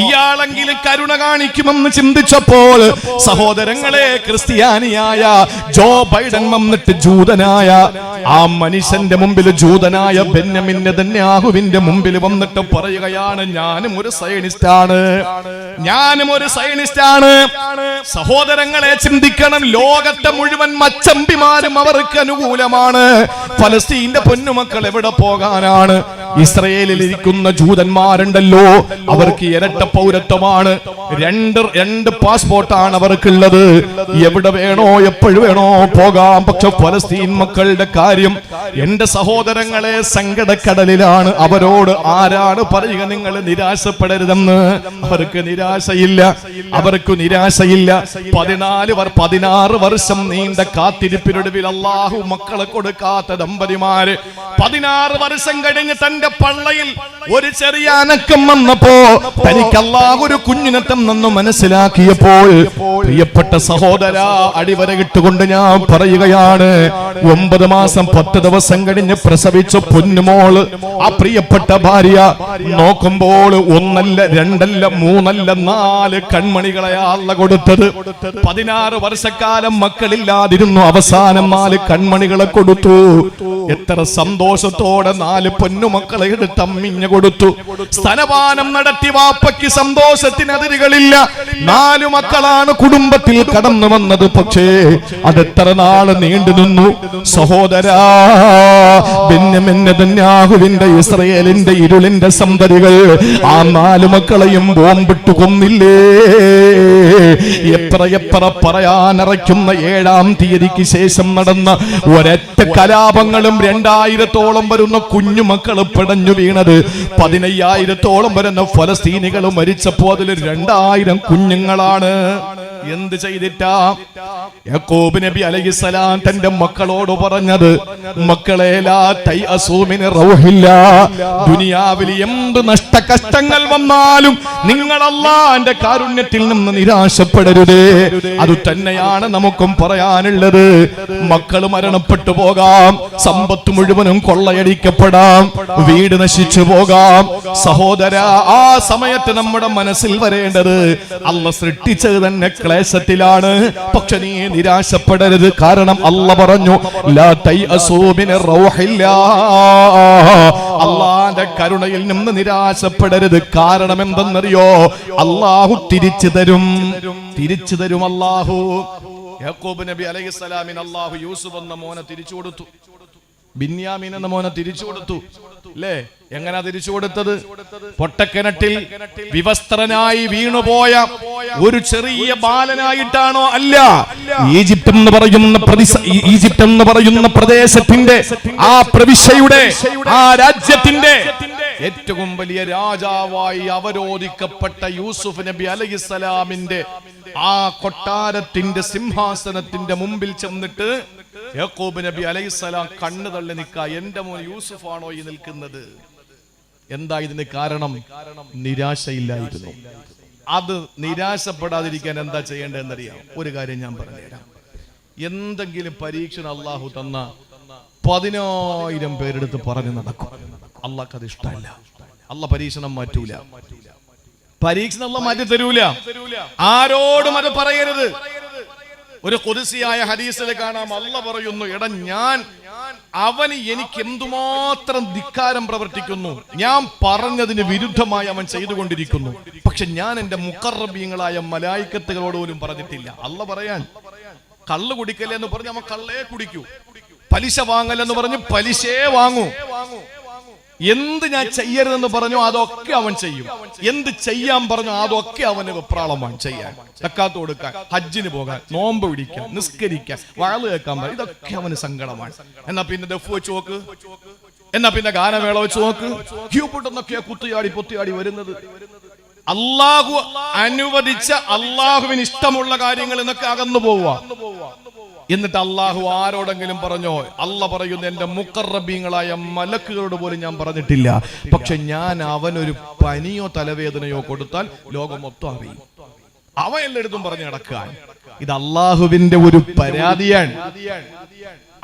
ഇയാളെങ്കിലും കരുണ കാണിക്കുമെന്ന് ചിന്തിച്ചപ്പോൾ സഹോദരങ്ങളെ, ക്രിസ്ത്യാനിയായ ജോ ബൈഡൻ വന്നിട്ട് ജൂതനായ ആ മനുഷ്യന്റെ മുമ്പിൽ, ജൂതനായ ബെന്യാമിൻ നെതന്യാഹുവിന്റെ മുമ്പിൽ വന്നിട്ട് പറയുകയാണ്, ഞാനും ഒരു സയനിസ്റ്റാണ്. സഹോദരങ്ങളെ, ചിന്തിക്കണം. ലോകത്തെ മുഴുവൻ മച്ചമ്പിമാരും അവർക്ക് അനുകൂലമാണ്. ഫലസ്തീന്റെ പൊന്നുമക്കൾ എവിടെ പോകാനാണ്? ഇസ്രയേലിൽ ഇരിക്കുന്ന ജൂതന്മാരുണ്ടല്ലോ, അവർക്ക് ഇരട്ട പൗരത്വമാണ്. രണ്ട് പാസ്പോർട്ടാണ് അവർക്കുള്ളത്. എവിടെ വേണോ എപ്പോഴും വേണോ പോകാം. പക്ഷെ ഫലസ്തീൻ മക്കളുടെ കാര്യം, എന്റെ സഹോദരങ്ങളെ, സങ്കടക്കടലിലാണ്. അവരോട് ആരാണ് പറയുക നിങ്ങൾ നിരാശപ്പെടരുതെന്ന്? അവർക്ക് നിരാശയില്ല. 16 വർഷം നീണ്ട കാത്തിരിപ്പിനൊടുവിൽ അല്ലാഹു മക്കളെ കൊടുക്കാത്ത ദമ്പതിമാര് 16 വർഷം കഴിഞ്ഞ് തന്റെ പള്ളയിൽ ഒരു ചെറിയ അനക്കം വന്നപ്പോ തനിക്ക് അല്ലാഹു ഒരു കുഞ്ഞിനെ തന്നെന്ന് മനസ്സിലാക്കിയപ്പോൾ, പ്രിയപ്പെട്ട സഹോദര, അടിവരയിട്ടുകൊണ്ട് ഞാൻ പറയുകയാണ്, 9 മാസം 10 ദിവസം കഴിഞ്ഞ് പ്രസവിച്ച പൊന്നുമോള്, ആ പ്രിയപ്പെട്ട ഭാര്യ നോക്കുമ്പോൾ 1 അല്ല 2 അല്ല 3 അല്ല 4 കൺമണികളെ അല്ല കൊടുത്തത്. 16 വർഷക്കാലം മക്കളില്ലാതിരുന്നു. അവസാനം 4 കൺമണികളെ കൊടുത്തു. എത്ര സന്തോഷത്തോടെ 4 പൊന്നുമക്കളെ എടുത്ത് അമ്മിഞ്ഞു കൊടുത്തു. സ്തനപാനം നടത്തി. വാപ്പയ്ക്ക് സന്തോഷത്തിന് അതിരുകളില്ല. 4 മക്കളാണ് കുടുംബത്തിൽ കടന്നു വന്നത്. പക്ഷേ അതെത്ര നാള് നീണ്ടു നിന്നു സഹോദരാ. ബെന്യാമിൻ നെതന്യാഹുവിന്റെ ഇസ്രയേലിന്റെ ഇരുളിന്റെ സന്തതികൾ ആ 4 മക്കളെയും ബോംബിട്ട് കൊന്നില്ലേ? എത്ര പറയാനറയ്ക്കുന്ന 7-ാം തീയതിക്ക് ശേഷം നടന്ന ഒരൊറ്റ കലാപങ്ങളും 2000-ഓളം വരുന്ന കുഞ്ഞുമക്കൾ പിടഞ്ഞു വീണത്, 15,000-ഓളം വരുന്ന ഫലസ്തീനികൾ മരിച്ചപ്പോ അതിൽ 2000 കുഞ്ഞുങ്ങളാണ്. എന്ത് ചെയ്തിട്ടാ യാക്കോബ് നബി അലൈഹിസ്സലാം തന്റെ മക്കളോട് പറഞ്ഞത്? മക്കളെ, ലാ തൈഅസൂ മിൻ റൗഹില്ലാ. ദുനിയാവിൽ എന്ത് നഷ്ടകഷ്ടങ്ങൾ വന്നാലും നിങ്ങൾ അല്ലാഹുവിന്റെ കാരുണ്യത്തിൽ നിന്ന് നിരാശപ്പെടരുതേ. അത് തന്നെയാണ് നമുക്കും പറയാനുള്ളത്. മക്കൾ മരണപ്പെട്ടു പോകാം, സമ്പത്ത് മുഴുവനും കൊള്ളയടിക്കപ്പെടാം, വീട് നശിച്ചു പോകാം. സഹോദര, ആ സമയത്ത് നമ്മുടെ മനസ്സിൽ വരേണ്ടത് അല്ലാഹ് സൃഷ്ടിച്ചത് തന്നെ ക്ലേശത്തിലാണ്. പക്ഷെ നീ നിരാശപ്പെടരുത്. കാരണം അല്ലാഹ് പറഞ്ഞു, ലാ തൈഅസൂ മിൻ റൗഹില്ലാ. അള്ളാന്റെ കരുണയിൽ നിന്ന് നിരാശപ്പെടരുത്. കാരണം എന്തെന്നറിയോ? അള്ളാഹു തിരിച്ചു തരും. അള്ളാഹു യാക്കൂബ് നബി അലൈഹിസ്സലാമിന് അള്ളാഹു യൂസുഫ് എന്ന മോനെ തിരിച്ചു കൊടുത്തു, ബിന്യാമീൻ എന്ന മോനെ തിരിച്ചു കൊടുത്തു. അല്ലേ? എങ്ങനാ തിരിച്ചു കൊടുത്തത്? പൊട്ടക്കിണറ്റിൽ വിവസ്ത്രനായി വീണുപോയ ഒരു ചെറിയ ബാലനായിട്ടാണോ? അല്ല. ഈജിപ്ത് എന്ന് പറയുന്ന പ്രദേശത്തിന്റെ, ആ പ്രവിശ്യയുടെ, ആ രാജ്യത്തിന്റെ ഏറ്റവും വലിയ രാജാവായി അവരോധിക്കപ്പെട്ട യൂസുഫ് നബി അലൈഹിസ്സലാമിന്റെ ആ കൊട്ടാരത്തിന്റെ സിംഹാസനത്തിന്റെ മുമ്പിൽ ചെന്നിട്ട് യാക്കൂബ് നബി അലൈഹിസ്സലാം കണ്ണു തള്ളി നിൽക്കുക. എന്റെ മോൻ യൂസുഫാണോ ഈ നിൽക്കുന്നത്? എന്താ ഇതിന് കാരണം? നിരാശയില്ലായിരുന്നു. അത് നിരാശപ്പെടാതിരിക്കാൻ എന്താ ചെയ്യേണ്ടതെന്നറിയാം? ഒരു കാര്യം ഞാൻ പറഞ്ഞുതരാം. എന്തെങ്കിലും പരീക്ഷണം അള്ളാഹു തന്ന 10,000 പേരെടുത്ത് പറഞ്ഞു നടക്കും. അള്ളാഹ്ക്ക് അത് ഇഷ്ടമല്ല. അള്ളാഹ് പരീക്ഷണം മാറ്റൂല. പരീക്ഷണം അള്ളാഹ് മാറ്റി തരൂല. ആരോടും അത് പറയരുത്. ഒരു ഖുദ്സിയായ ഹദീസിൽ കാണാം, അള്ളാഹ് പറയുന്നു, എടാ അവന് എനിക്ക് എന്തുമാത്രം ധിക്കാരം പ്രവർത്തിക്കുന്നു, ഞാൻ പറഞ്ഞതിന് വിരുദ്ധമായി അവൻ ചെയ്തുകൊണ്ടിരിക്കുന്നു, പക്ഷെ ഞാൻ എന്റെ മുഖറബീങ്ങളായ മലായിക്കത്തുകളോട് പോലും പറഞ്ഞിട്ടില്ല. അള്ളാഹ് പറയാൻ, കള്ള് കുടിക്കല്ലേ എന്ന് പറഞ്ഞ് അവൻ കള്ളേ കുടിക്കൂ, പലിശ വാങ്ങലെന്ന് പറഞ്ഞ് പലിശയെ വാങ്ങൂ, എന്ത് ഞാൻ ചെയ്യരുതെന്ന് പറഞ്ഞു അതൊക്കെ അവൻ ചെയ്യും, എന്ത് ചെയ്യാൻ പറഞ്ഞു അതൊക്കെ അവന് വെപ്രാളമാണ് ചെയ്യാൻ. സക്കാത്ത് കൊടുക്കാൻ, ഹജ്ജിന് പോകാൻ, നോമ്പ് പിടിക്കാൻ, നിസ്കരിക്കാൻ, വഅള് കേൾക്കാൻ, ഇതൊക്കെ അവന് സങ്കടമാണ്. എന്നാ പിന്നെ ദഫ് വെച്ച് നോക്ക്, എന്നാ പിന്നെ ഗാനമേള വെച്ച് നോക്ക്, ക്യൂപിട്ടൊന്നൊക്കെയാ കുത്തിയാടി പൊത്തിയാടി വരുന്നത്. അള്ളാഹു അനുവദിച്ച, അള്ളാഹുവിന് ഇഷ്ടമുള്ള കാര്യങ്ങൾ എന്നൊക്കെ അകന്നു പോവുക. എന്നിട്ട് അള്ളാഹു ആരോടെങ്കിലും പറഞ്ഞോ? അള്ളാഹ് പറയുന്നു, എന്റെ മുഖറബീങ്ങളായ മലക്കുകളോട് പോലും ഞാൻ പറഞ്ഞിട്ടില്ല, പക്ഷെ ഞാൻ അവനൊരു പനിയോ തലവേദനയോ കൊടുത്താൽ ലോകം മൊത്തം അറിയും. അവൻ എല്ലായിടത്തും പറഞ്ഞു നടക്കാൻ. ഇത് അള്ളാഹുവിന്റെ ഒരു പരാതിയാണ്.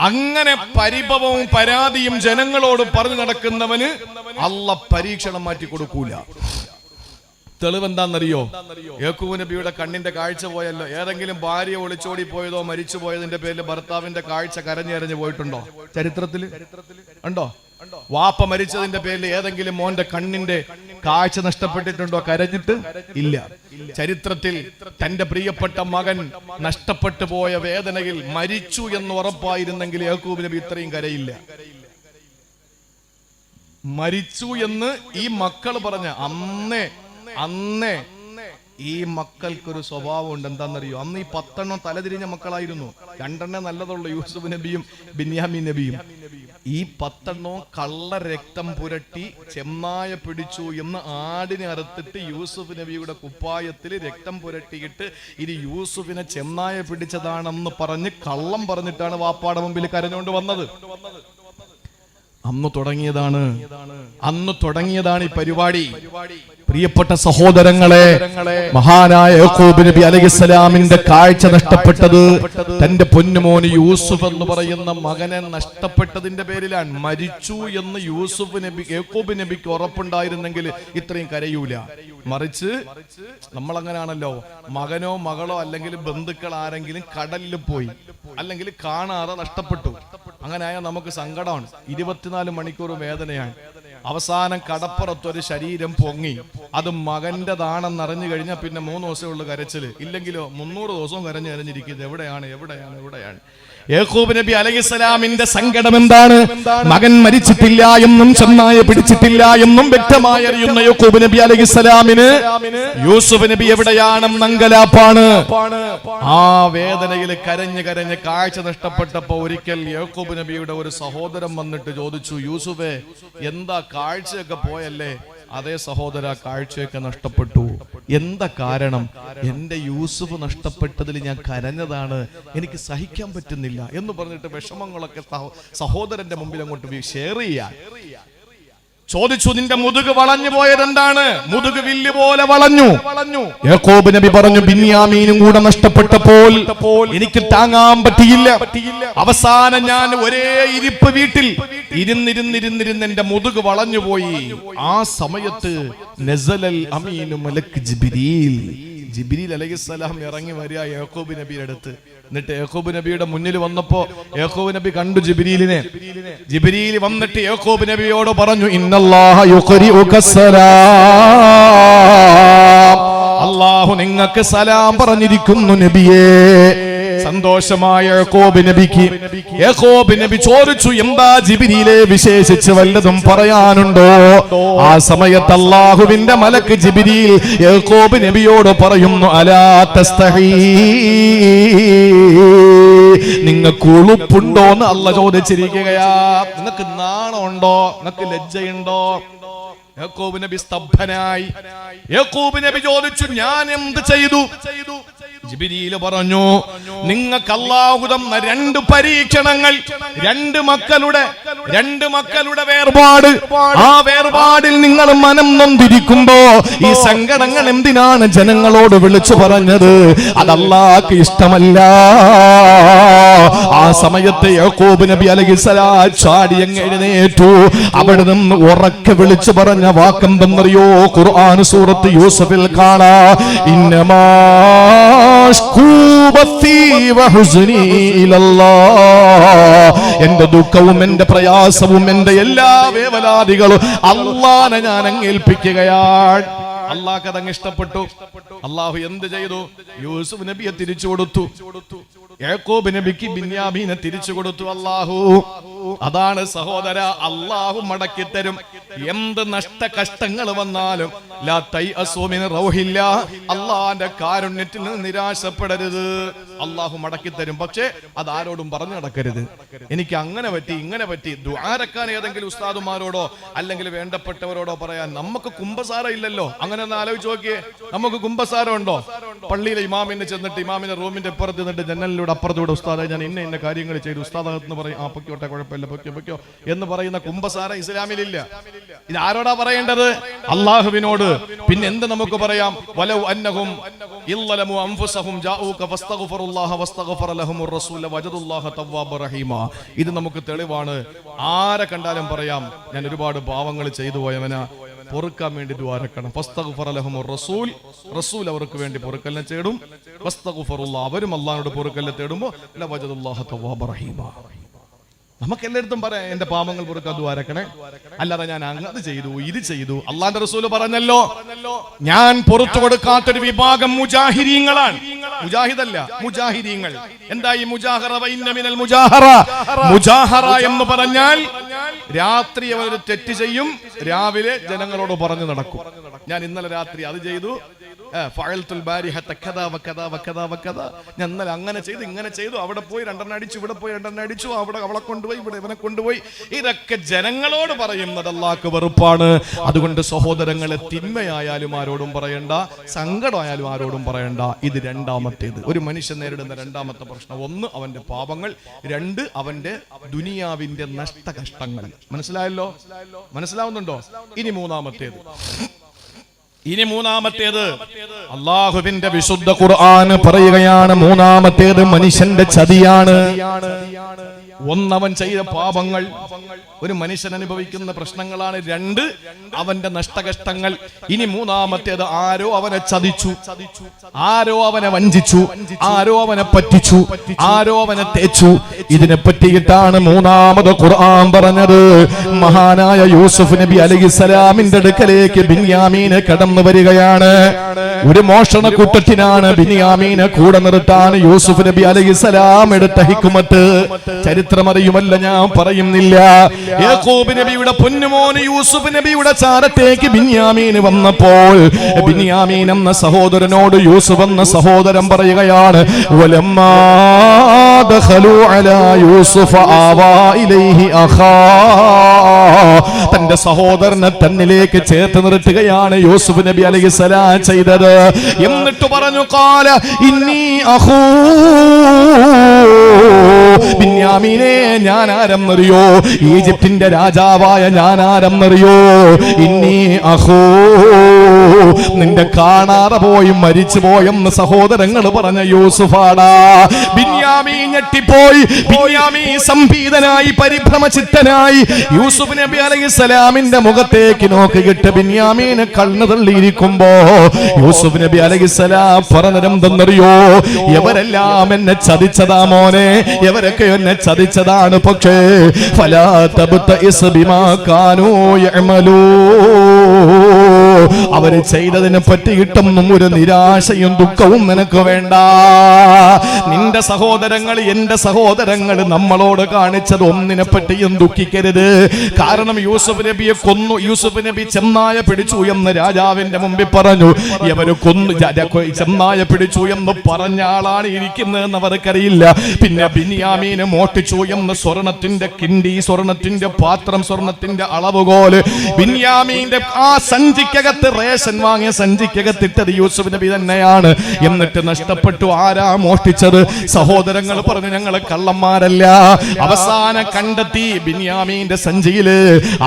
അങ്ങനെ പരിഭവവും പരാതിയും ജനങ്ങളോട് പറഞ്ഞു നടക്കുന്നവന് അള്ളാഹ് പരീക്ഷണം മാറ്റി കൊടുക്കൂല. തെളിവെന്താന്നറിയോ? യാക്കൂബ് നബിയുടെ കണ്ണിന്റെ കാഴ്ച പോയല്ലോ. ഏതെങ്കിലും ഭാര്യ ഒളിച്ചോടി പോയതോ മരിച്ചു പോയതിന്റെ പേരിൽ ഭർത്താവിന്റെ കാഴ്ച കരഞ്ഞെറിഞ്ഞു പോയിട്ടുണ്ടോ? ചരിത്രത്തിൽ ഉണ്ടോ? വാപ്പ മരിച്ചതിന്റെ പേരിൽ ഏതെങ്കിലും മോന്റെ കണ്ണിന്റെ കാഴ്ച നഷ്ടപ്പെട്ടിട്ടുണ്ടോ കരഞ്ഞിട്ട്? ഇല്ല. ചരിത്രത്തിൽ തന്റെ പ്രിയപ്പെട്ട മകൻ നഷ്ടപ്പെട്ടു പോയ വേദനയിൽ മരിച്ചു എന്ന് ഉറപ്പായിരുന്നെങ്കിൽ യാക്കൂബ് നബി ഇത്രയും കരയില്ല. മരിച്ചു എന്ന് ഈ മക്കൾ പറഞ്ഞ അന്നേ ഈ മക്കൾക്കൊരു സ്വഭാവം ഉണ്ട്. എന്താണെന്നറിയോ? അന്ന് ഈ 10 തലതിരിഞ്ഞ മക്കളായിരുന്നു. 2 നല്ലതുള്ളൂ, യൂസുഫ് നബിയും ബിന്യാമീൻ നബിയും. ഈ 10 കള്ള രക്തം പുരട്ടി ചെന്നായ പിടിച്ചു എന്ന് ആടിനെ അറുത്തിട്ട് യൂസുഫ് നബിയുടെ കുപ്പായത്തിൽ രക്തം പുരട്ടിയിട്ട് ഇത് യൂസുഫിനെ ചെന്നായ പിടിച്ചതാണെന്ന് പറഞ്ഞ് കള്ളം പറഞ്ഞിട്ടാണ് വാപ്പാടെ മുമ്പിൽ കരഞ്ഞുകൊണ്ട് വന്നത്. അന്ന് തുടങ്ങിയതാണ് ഈ പരിപാടി. പ്രിയപ്പെട്ട സഹോദരങ്ങളെ, മഹാനായ യാക്കൂബ് നബി അലൈഹിസ്സലാമിന്റെ കാഴ്ച നഷ്ടപ്പെട്ടത് തന്റെ പൊന്നുമോന് യൂസുഫ് എന്ന് പറയുന്ന മകനെ നഷ്ടപ്പെട്ടതിന്റെ പേരിലാണ്. മരിച്ചു എന്ന് യാക്കൂബ് നബിക്ക് ഉറപ്പുണ്ടായിരുന്നെങ്കിൽ ഇത്രയും കരയൂല. മറിച്ച് നമ്മളങ്ങനാണല്ലോ, മകനോ മകളോ അല്ലെങ്കിൽ ബന്ധുക്കൾ ആരെങ്കിലും കടലിൽ പോയി അല്ലെങ്കിൽ കാണാതെ നഷ്ടപ്പെട്ടു, അങ്ങനെയായ നമുക്ക് സങ്കടമാണ്. 24 മണിക്കൂർ വേദനയാണ്. അവസാനം കടപ്പുറത്തൊരു ശരീരം പൊങ്ങി, അത് മകന്റെതാണെന്ന് അറിഞ്ഞു കഴിഞ്ഞാൽ പിന്നെ 3 ദിവസമുള്ള കരച്ചില്. ഇല്ലെങ്കിലോ 300 ദിവസവും കരഞ്ഞിരിക്കുന്നത് എവിടെയാണ്. യാക്കൂബ് നബി അലൈഹിസ്സലാമിന്റെ സങ്കടം എന്താണ്? മകൻ മരിച്ചിട്ടില്ല എന്നും ചെന്നായ പിടിച്ചിട്ടില്ല എന്നും വ്യക്തമായി അറിയുന്ന യാക്കൂബ് നബി അലൈഹിസ്സലാമിന് യൂസുഫ് നബി എവിടെയാണെന്ന് അങ്കലാപ്പാണ്. ആ വേദനയിൽ കരഞ്ഞ് കാഴ്ച നഷ്ടപ്പെട്ടപ്പോ ഒരിക്കൽ യാക്കൂബ് നബിയുടെ ഒരു സഹോദരൻ വന്നിട്ട് ചോദിച്ചു, യൂസുഫേ, എന്താ കാഴ്ചയൊക്കെ പോയല്ലേ? അതേ സഹോദര, കാഴ്ചയൊക്കെ നഷ്ടപ്പെട്ടു. എന്താ കാരണം? എന്റെ യൂസുഫ് നഷ്ടപ്പെട്ടതിൽ ഞാൻ കരഞ്ഞതാണ്, എനിക്ക് സഹിക്കാൻ പറ്റുന്നില്ല എന്ന് പറഞ്ഞിട്ട് വിഷമങ്ങളൊക്കെ സഹോദരന്റെ മുമ്പിൽ അങ്ങോട്ട് ഷെയർ ചെയ്യാൻ ചോദിച്ചു. നിന്റെ മുതുക് വളഞ്ഞു പോയതെന്താണ്? മുതുക് വില്ല് പോലെ വളഞ്ഞു. യാക്കൂബ് നബി പറഞ്ഞു, ബിന്യാമീനും കൂടെ നഷ്ടപ്പെട്ടപ്പോൾ എനിക്ക് താങ്ങാൻ പറ്റിയില്ല. അവസാനം ഞാൻ ഒരേ ഇരിപ്പ് വീട്ടിൽ ഇരുന്നിരുന്ന് എന്റെ മുതുക് വളഞ്ഞുപോയി. ആ സമയത്ത് നസലൽ അമീനു മലക്ക് ജിബ്രീൽ, ജിബ്രീൽ അലൈഹിസ്സലാം ഇറങ്ങി വരിക യാക്കൂബ് നബിയുടെ അടുത്ത്. എന്നിട്ട് യാക്കൂബ് നബിയുടെ മുന്നിൽ വന്നപ്പോ യാക്കൂബ് നബി കണ്ടു ജിബ്രീലിനെ. ജിബ്രീൽ വന്നിട്ട് യാക്കൂബ് നബിയോട് പറഞ്ഞു, ഇന്നല്ലാഹ യുഖരിഉക സലാം, അല്ലാഹു നിങ്ങൾക്ക് സലാം പറഞ്ഞിരിക്കുന്നു നബിയേ. സന്തോഷമായ യാക്കൂബ് നബിക്ക്. യാക്കൂബ് നബി ചോദിച്ചു, എന്താ ജിബ്രീലെ വിശേഷിച്ച് വല്ലതും പറയാനുണ്ടോ? ആ സമയത്ത് അല്ലാഹുവിന്റെ മലക്ക് ജിബ്രീൽ യാക്കൂബ് നബിയോട് പറയുന്നു, അലാ തസ്തഹീ, നിങ്ങൾക്ക് ഉളുപ്പുണ്ടോ എന്ന് അല്ലാഹു ചോദിച്ചിരിക്കുകയാ. നിങ്ങൾക്ക് നാണമുണ്ടോ? നിങ്ങൾക്ക് ലജ്ജയുണ്ടോ? യാക്കൂബ് നബി സ്തബ്ധനായി. യാക്കൂബ് നബി ചോദിച്ചു, ഞാൻ എന്ത് ചെയ്തു? ജിബ്രീൽ പറഞ്ഞു, നിങ്ങൾക്ക് അല്ലാഹു തന്ന 2 പരീക്ഷണങ്ങൾ, 2 മക്കളുടെ വേർപാട്, ആ വേർപാടിൽ നിങ്ങൾ മനം നൊന്തിരിക്കുമ്പോ ഈ സങ്കടങ്ങൾ എന്തിനാണ് ജനങ്ങളോട് വിളിച്ചു പറഞ്ഞത്? അത് അല്ലാഹുക്ക് ഇഷ്ടമല്ല. ആ സമയത്ത് യാക്കൂബ് നബി അലൈഹിസ്സലാം ചാടി അങ്ങ് എഴുന്നേറ്റു. അവിടെ നിന്ന് ഉറക്കെ വിളിച്ചു പറഞ്ഞ വാക്കെന്തെന്നറിയോ? ഖുർആൻ സൂറത്ത് യൂസുഫിൽ കാണാ, ഇന്നമാ എന്റെ ദുഃഖവും എന്റെ പ്രയാസവും എന്റെ എല്ലാ വേവലാദികളും അല്ലാഹനെ ഞാൻ അങ്ങ് ഏൽപ്പിക്കുകയാണ്. അല്ലാഹ്ക്ക് അതങ്ങ് ഇഷ്ടപ്പെട്ടു. അല്ലാഹു എന്ത് ചെയ്തു? യൂസുഫ് നബിയെ തിരിച്ചു കൊടുത്തു. യാക്കൂബ് നബിക്ക് ബിന്യാമീനെ തിരിച്ചു കൊടുത്തു അല്ലാഹു. അതാണ് സഹോദര, അല്ലാഹു മടക്കി തരും. എന്ത് നഷ്ട കഷ്ടങ്ങൾ വന്നാലും ലാ തൈഅസൂ മിൻ റൗഹില്ലാ, അല്ലാഹുവിന്റെ കാരുണ്യത്തിൽ നിന്ന് നിരാശപ്പെടരുത്. അല്ലാഹു മടക്കി തരും. പക്ഷേ അത് ആരോടും പറഞ്ഞു നടക്കരുത്. എനിക്ക് അങ്ങനെ പറ്റി ഇങ്ങനെ പറ്റി. ദുആരക്കാൻ ഏതെങ്കിലും ഉസ്താദുമാരോടോ അല്ലെങ്കിൽ വേണ്ടപ്പെട്ടവരോടോ പറയാൻ നമുക്ക് കുമ്പസാര ഇല്ലല്ലോ. അങ്ങനെ ഒന്ന് ആലോചിച്ച് നോക്കിയേ, നമുക്ക് കുമ്പസാരം ഉണ്ടോ? പള്ളിയിലെ ഇമാമിനെ ചെന്നിട്ട് ഇമാമിന്റെ റൂമിന്റെ അപ്പുറത്ത് നിന്നിട്ട് ജനലിലൂടെ അപ്പുറത്തൂടെ ഉസ്താദെ ഞാൻ ഇന്ന കാര്യങ്ങൾ ചെയ്തു, ഉസ്താദെന്ന് പറയും, ആ പൊക്കോട്ടെ കുഴപ്പമില്ല, പൊക്കോ എന്ന് പറയുന്ന കുമ്പസാര ഇസ്ലാമിലില്ല. ഇത് ആരോടാ പറയേണ്ടത്? അല്ലാഹുവിനോട്. പിന്നെ എന്ത് നമുക്ക് പറയാം? വലൗ അന്നഹും ഇല്ലലമു അൻഫുസഹും ജാഊക ഫസ്തഗ്ഫിറുല്ലാഹ വസ്തഗ്ഫറ ലഹുമുർ റസൂല വജദുല്ലാഹ തവ്വാബർ റഹീമ. ഇത് നമുക്ക് തെളിവാണ്. ആരെ കണ്ടാലും പറയാം, ഞാൻ ഒരുപാട് പാവങ്ങൾ ചെയ്തു പോയവനാ, പൊറുക്കാൻ വേണ്ടി ദുആരക്കണം. ഫസ്തഗ്ഫറ ലഹുമുർ റസൂൽ, റസൂൽ അവർക്ക് വേണ്ടി പൊറുക്കലിനെ തേടും. വസ്തഗ്ഫിറുല്ലാഹ്, അവരും അല്ലാഹുവോട് പൊറുക്കലിനെ തേടുമ്പോൾ ലവജദുല്ലാഹ തവ്വാബർ റഹീമ. നമുക്ക് എല്ലായിടത്തും പറയാം, എന്റെ പാപങ്ങൾ പൊറുക്കാൻ ദുആരക്കണേ. അല്ലാതെ ഞാൻ അത് ചെയ്തു ഇത് ചെയ്തു. അല്ലാഹുവിന്റെ റസൂൽ പറഞ്ഞല്ലോ, ഞാൻ പുറത്തു കൊടുക്കാത്തൊരു വിഭാഗം മുജാഹിരീങ്ങളാണ്. മുജാഹിദല്ല, മുജാഹിരീങ്ങൾ. എന്താ ഈ മുജാഹറ? വഇന്ന മിനൽ മുജാഹറ. മുജാഹറ എന്ന് പറഞ്ഞാൽ രാത്രി അവർ തെറ്റ് ചെയ്യും, രാവിലെ ജനങ്ങളോട് പറഞ്ഞു നടക്കും. ഞാൻ ഇന്നലെ രാത്രി അത് ചെയ്തു, ഞാൻ ഇന്നലെ അങ്ങനെ ചെയ്തു ഇങ്ങനെ ചെയ്തു, അവിടെ പോയി 2 അടിച്ചു, ഇവിടെ പോയി 2 അടിച്ചു, അവിടെ അവളെ കൊണ്ടുപോയി, ഇവിടെ ഇവനെ കൊണ്ടുപോയി. ഇതൊക്കെ ജനങ്ങളോട് പറയുന്നത് അല്ലാഹുക്ക് വെറുപ്പാണ്. അതുകൊണ്ട് സഹോദരങ്ങളെ, തിന്മയായാലും ആരോടും പറയണ്ട, സങ്കടമായാലും ആരോടും പറയണ്ട. ഇത് രണ്ടാമത്തേത്. ഒരു മനുഷ്യൻ നേരിടുന്ന രണ്ടാമത്തെ പ്രശ്നം, 1 അവന്റെ പാപങ്ങൾ, 2 അവന്റെ ദുനിയാവിന്റെ നഷ്ടകഷ്ടങ്ങൾ. മനസ്സിലായല്ലോ? മനസ്സിലാവുന്നുണ്ടോ? ഇനി മൂന്നാമത്തേത് അല്ലാഹുവിന്റെ വിശുദ്ധ ഖുർആൻ പറയുകയാണ്, മൂന്നാമത്തേത് മനുഷ്യന്റെ ചതിയാണ്. 1 അവൻ ചെയ്ത പാപങ്ങൾ, ഒരു മനുഷ്യൻ അനുഭവിക്കുന്ന പ്രശ്നങ്ങളാണ്. 2 അവന്റെ നഷ്ടകഷ്ടങ്ങൾ. ഇനി മൂന്നാമത്തേത്, ആരോ അവനെ ചതിച്ചു, ആരോ അവനെ വഞ്ചിച്ചു, ആരോ അവനെ പറ്റിച്ചു, ആരോ അവനെ തേച്ചു. ഇതിനെ പറ്റിയിട്ടാണ് മൂന്നാമത് ഖുർആൻ പറഞ്ഞത്. മഹാനായ യൂസുഫ് നബി അലൈഹിസ്സലാമിന്റെ അടുക്കലേക്ക് ബിന്യാമീൻ കടന്നു വരികയാണ്. ഒരു മോഷണ കൂട്ടത്തിനാണ് ബിന്യാമീനെ കൂടെ നിർത്താൻ യൂസുഫ് നബി അലൈഹിസ്സലാം എടുത്ത ഹിക്മത്ത് ചരിത്രമറിയുമല്ല, ഞാൻ പറയുന്നില്ല. യാക്കൂബ് നബിയുടെ പൊന്നുമോൻ യൂസുഫ് നബിയുടെ ചാരത്തേക്ക് ബിന്യാമീൻ വന്നപ്പോൾ ബിന്യാമീൻ എന്ന സഹോദരനോട് യൂസുഫ് എന്ന സഹോദരൻ പറയുകയാണ്, വലമ്മാ ദഖലു അലാ യൂസുഫ ആവാ ഇലൈഹി അഖാ. തന്റെ സഹോദരനെ തന്നിലേക്ക് ചേർത്ത് നിർത്തുകയാണ് യൂസുഫ് നബി അലൈഹിസ്സലാം ചെയ്തത്. എന്നിട്ട് പറഞ്ഞു, ഖാല ഇന്നി അഖൂ. ബിന്യാമീനെ, ഞാൻ ആരെന്നറിയോ? ഈജിപ്ത് ഈജിപ്തിന്റെ രാജാവായ ഞാൻ ആരെന്നറിയോ? ഇന്നീ അഹോ, നിന്റെ കാണാതെ പോയി മരിച്ചു പോയെന്ന് സഹോദരങ്ങൾ പറഞ്ഞ യൂസുഫാടാ. ബിന്യാമീൻ ഞെട്ടിപ്പോയി. ബിന്യാമീൻ സംഭീതനായി, പരിഭ്രമചിത്തനായി യൂസുഫ് നബി അലൈഹിസ്സലാമിന്റെ മുഖത്തേക്ക് നോക്കിയിട്ട് ബിന്യാമീന് കണ്ണു തള്ളിയിരിക്കുമ്പോ യൂസുഫ് നബി അലൈഹിസ്സലാം പറഞ്ഞതെന്തെന്നറിയോ? എവരെല്ലാം എന്നെ ചതിച്ചതാ മോനെ, എവരൊക്കെ എന്നെ ചതിച്ചതാണ്. പക്ഷേ ഫലാ തബ്തഇസ് ബിമാ കാനൂ യഅമലൂ, അവര് ചെയ്തതിനെ പറ്റിയിട്ടൊന്നും ഒരു നിരാശയും ദുഃഖവും നിനക്ക് വേണ്ട. നിന്റെ സഹോദരങ്ങൾ, എന്റെ സഹോദരങ്ങൾ നമ്മളോട് കാണിച്ചത് ഒന്നിനെ പറ്റിയും ദുഃഖിക്കരുത്. കാരണം യൂസുഫ് നബിയെ കൊന്നു, യൂസുഫ് നബി ചെന്നായ പിടിച്ചു എന്ന് രാജാവിന്റെ മുമ്പിൽ പറഞ്ഞു. ഇവര് കൊന്നു, ചെന്നായ പിടിച്ചു എന്ന് പറഞ്ഞ ആളാണ് ഇരിക്കുന്നതെന്ന് അവർക്കറിയില്ല. പിന്നെ ബിന്യാമീനെ മോഷ്ടിച്ചു എന്ന് സ്വർണത്തിന്റെ കിണ്ടി, സ്വർണത്തിന്റെ പാത്രം, സ്വർണത്തിന്റെ അളവുകോല് ബിന്യാമീന്റെ ആ സഞ്ചിക്കകത്ത്, റേഷൻ വാങ്ങിയ സഞ്ചിക്കകത്തിട്ടത് യൂസുഫ് നബി തന്നെയാണ്. എന്നിട്ട് നഷ്ടപ്പെട്ടു. ആരാ മോഷ്ടിച്ചത്? സഹോദരങ്ങൾ പറഞ്ഞു ഞങ്ങൾ കള്ളന്മാരല്ല. അവസാനം കണ്ടെത്തി ബിന്യാമീന്റെ സഞ്ചിയില്.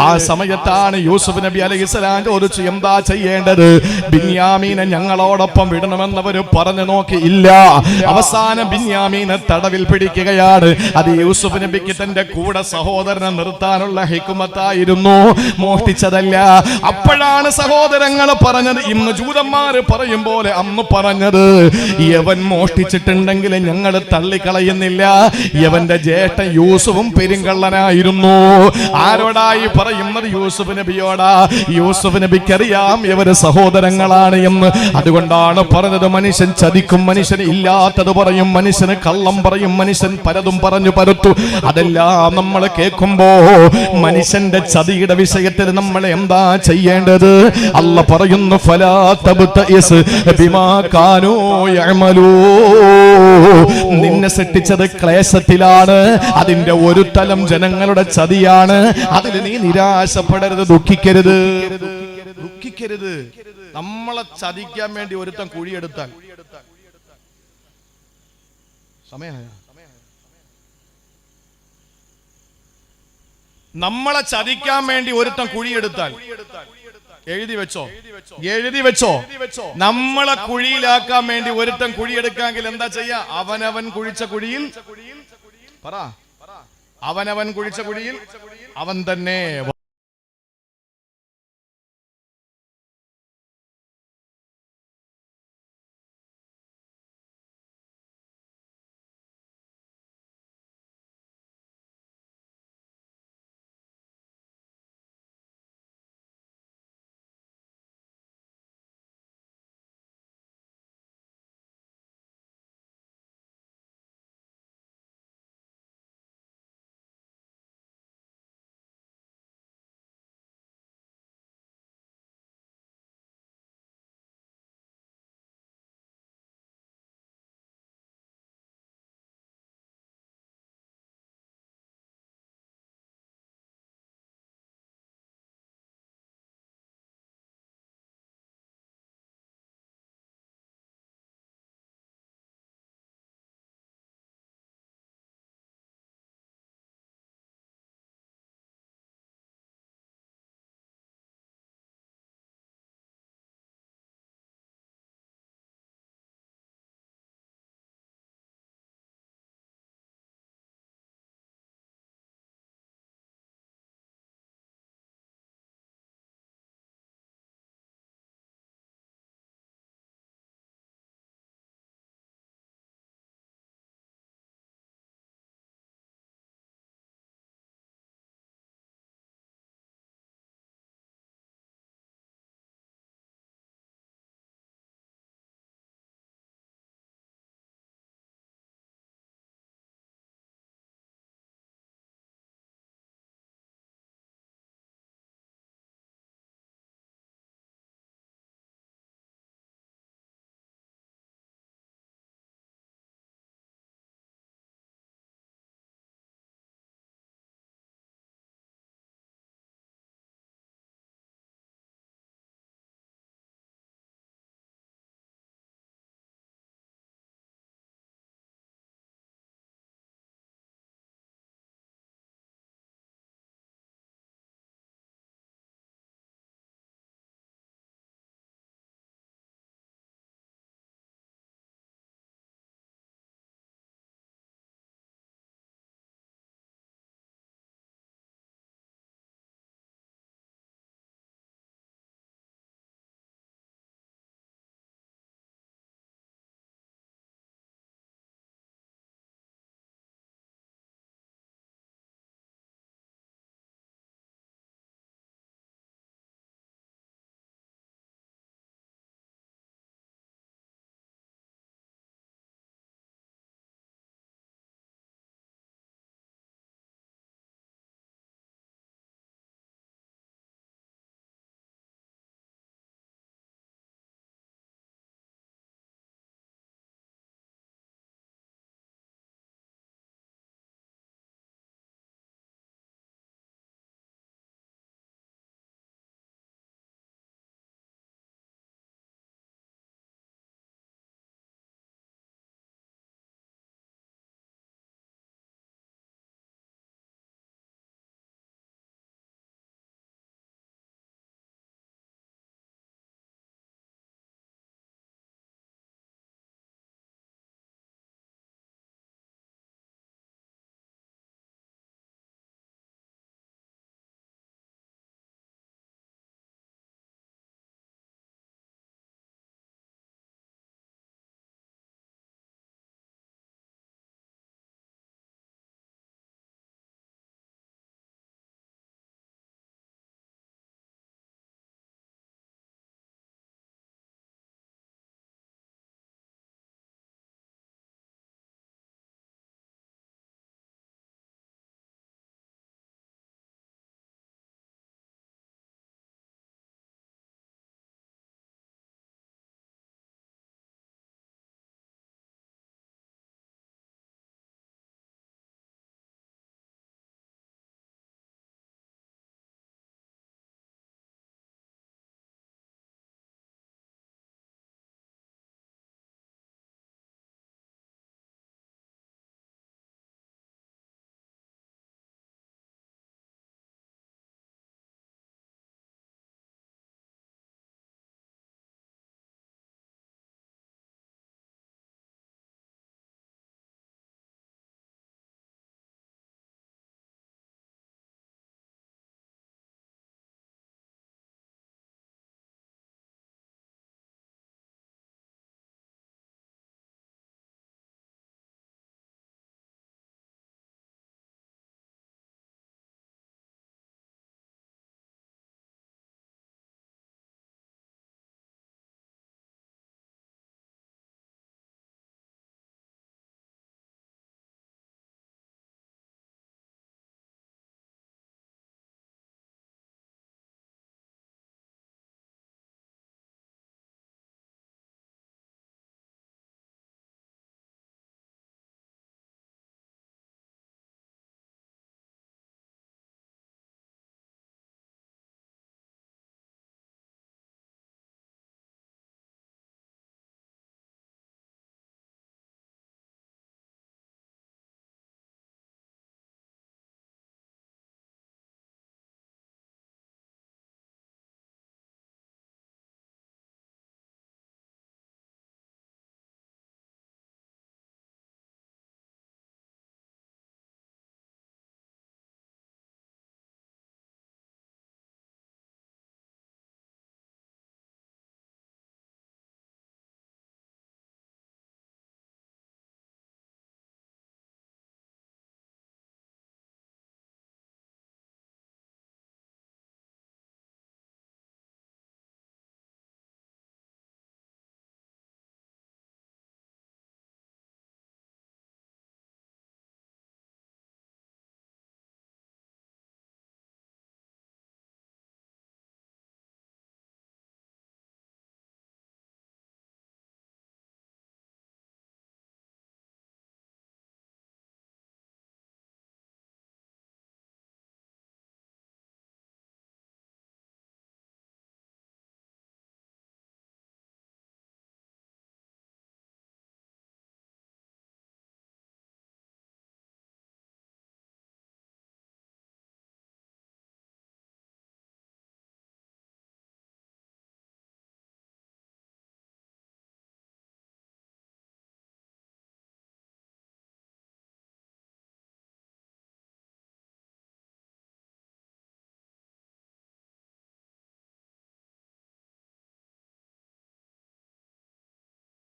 ആ സമയത്താണ് യൂസുഫ് നബി അലൈഹിസ്സലാം ചോദിച്ചു എന്താ ചെയ്യേണ്ടത്? ബിന്യാമീനെ ഞങ്ങളോടൊപ്പം വിടണമെന്നവര് പറഞ്ഞു നോക്കി, ഇല്ല. അവസാനം ബിന്യാമീനെ തടവിൽ പിടിക്കുകയാണ്. അത് യൂസുഫ് നബിക്ക് തന്റെ കൂടെ സഹോദരനെ നിർത്താനുള്ള ഹിക്മത്തായിരുന്നു, മോഷ്ടിച്ചതല്ല. അപ്പോഴാണ് സഹോദരങ്ങൾ പറഞ്ഞത്, ഇന്ന് ജൂതന്മാര് പറയും പോലെ അന്ന് പറഞ്ഞത്, യവൻ മോഷ്ടിച്ചിട്ടുണ്ടെങ്കിൽ ഞങ്ങൾ തള്ളിക്കളയുന്നില്ല. യവന്റെ ജ്യേഷ്ഠൻ യൂസുഫും പെരുങ്കള്ളനായിരുന്നു. ആരോടായി പറയുന്നത്? യൂസുഫ് നബിയോടാ. യൂസുഫ് നബിക്കറിയാം ഇവര് സഹോദരങ്ങളാണ് എന്ന്. അതുകൊണ്ടാണ് പറഞ്ഞത്, മനുഷ്യൻ ചതിക്കും, മനുഷ്യന് ഇല്ലാത്തത് പറയും, മനുഷ്യന് കള്ളം പറയും, മനുഷ്യൻ പലതും പറഞ്ഞു പരത്തു. അതെല്ലാം നമ്മൾ കേൾക്കുമ്പോ മനുഷ്യന്റെ ചതിയുടെ വിഷയത്തിൽ നമ്മൾ എന്താ ചെയ്യേണ്ടത്? അല്ല പറയുന്നു, ഫലാ തബ്തഇസ് ബിമാ കാനൂ യഅമലൂ, നിന്നെ സൃഷ്ടിച്ചത് ക്ലേശത്തിലാണ്, അതിന്റെ ഒരു തലം ജനങ്ങളുടെ ചതിയാണ്. അതിൽ നീ നിരാശപ്പെടരുത്, ദുഃഖിക്കരുത്, ദുഃഖിക്കരുത്. നമ്മളെ ചതിക്കാൻ വേണ്ടി ഒരുത്തൻ കുഴിയെടുത്താൽ, സമയമായ നമ്മളെ ചതിക്കാൻ വേണ്ടി ഒരുത്തൻ കുഴിയെടുത്താൽ, എഴുതി വെച്ചോ, എഴുതി വെച്ചോ, നമ്മളെ കുഴിയിലാക്കാൻ വേണ്ടി ഒരുത്തൻ കുഴിയെടുക്കാമെങ്കിൽ എന്താ ചെയ്യാ? അവനവൻ കുഴിച്ച കുഴിയിൽ പറ, അവനവൻ കുഴിച്ച കുഴിയിൽ അവൻ തന്നെ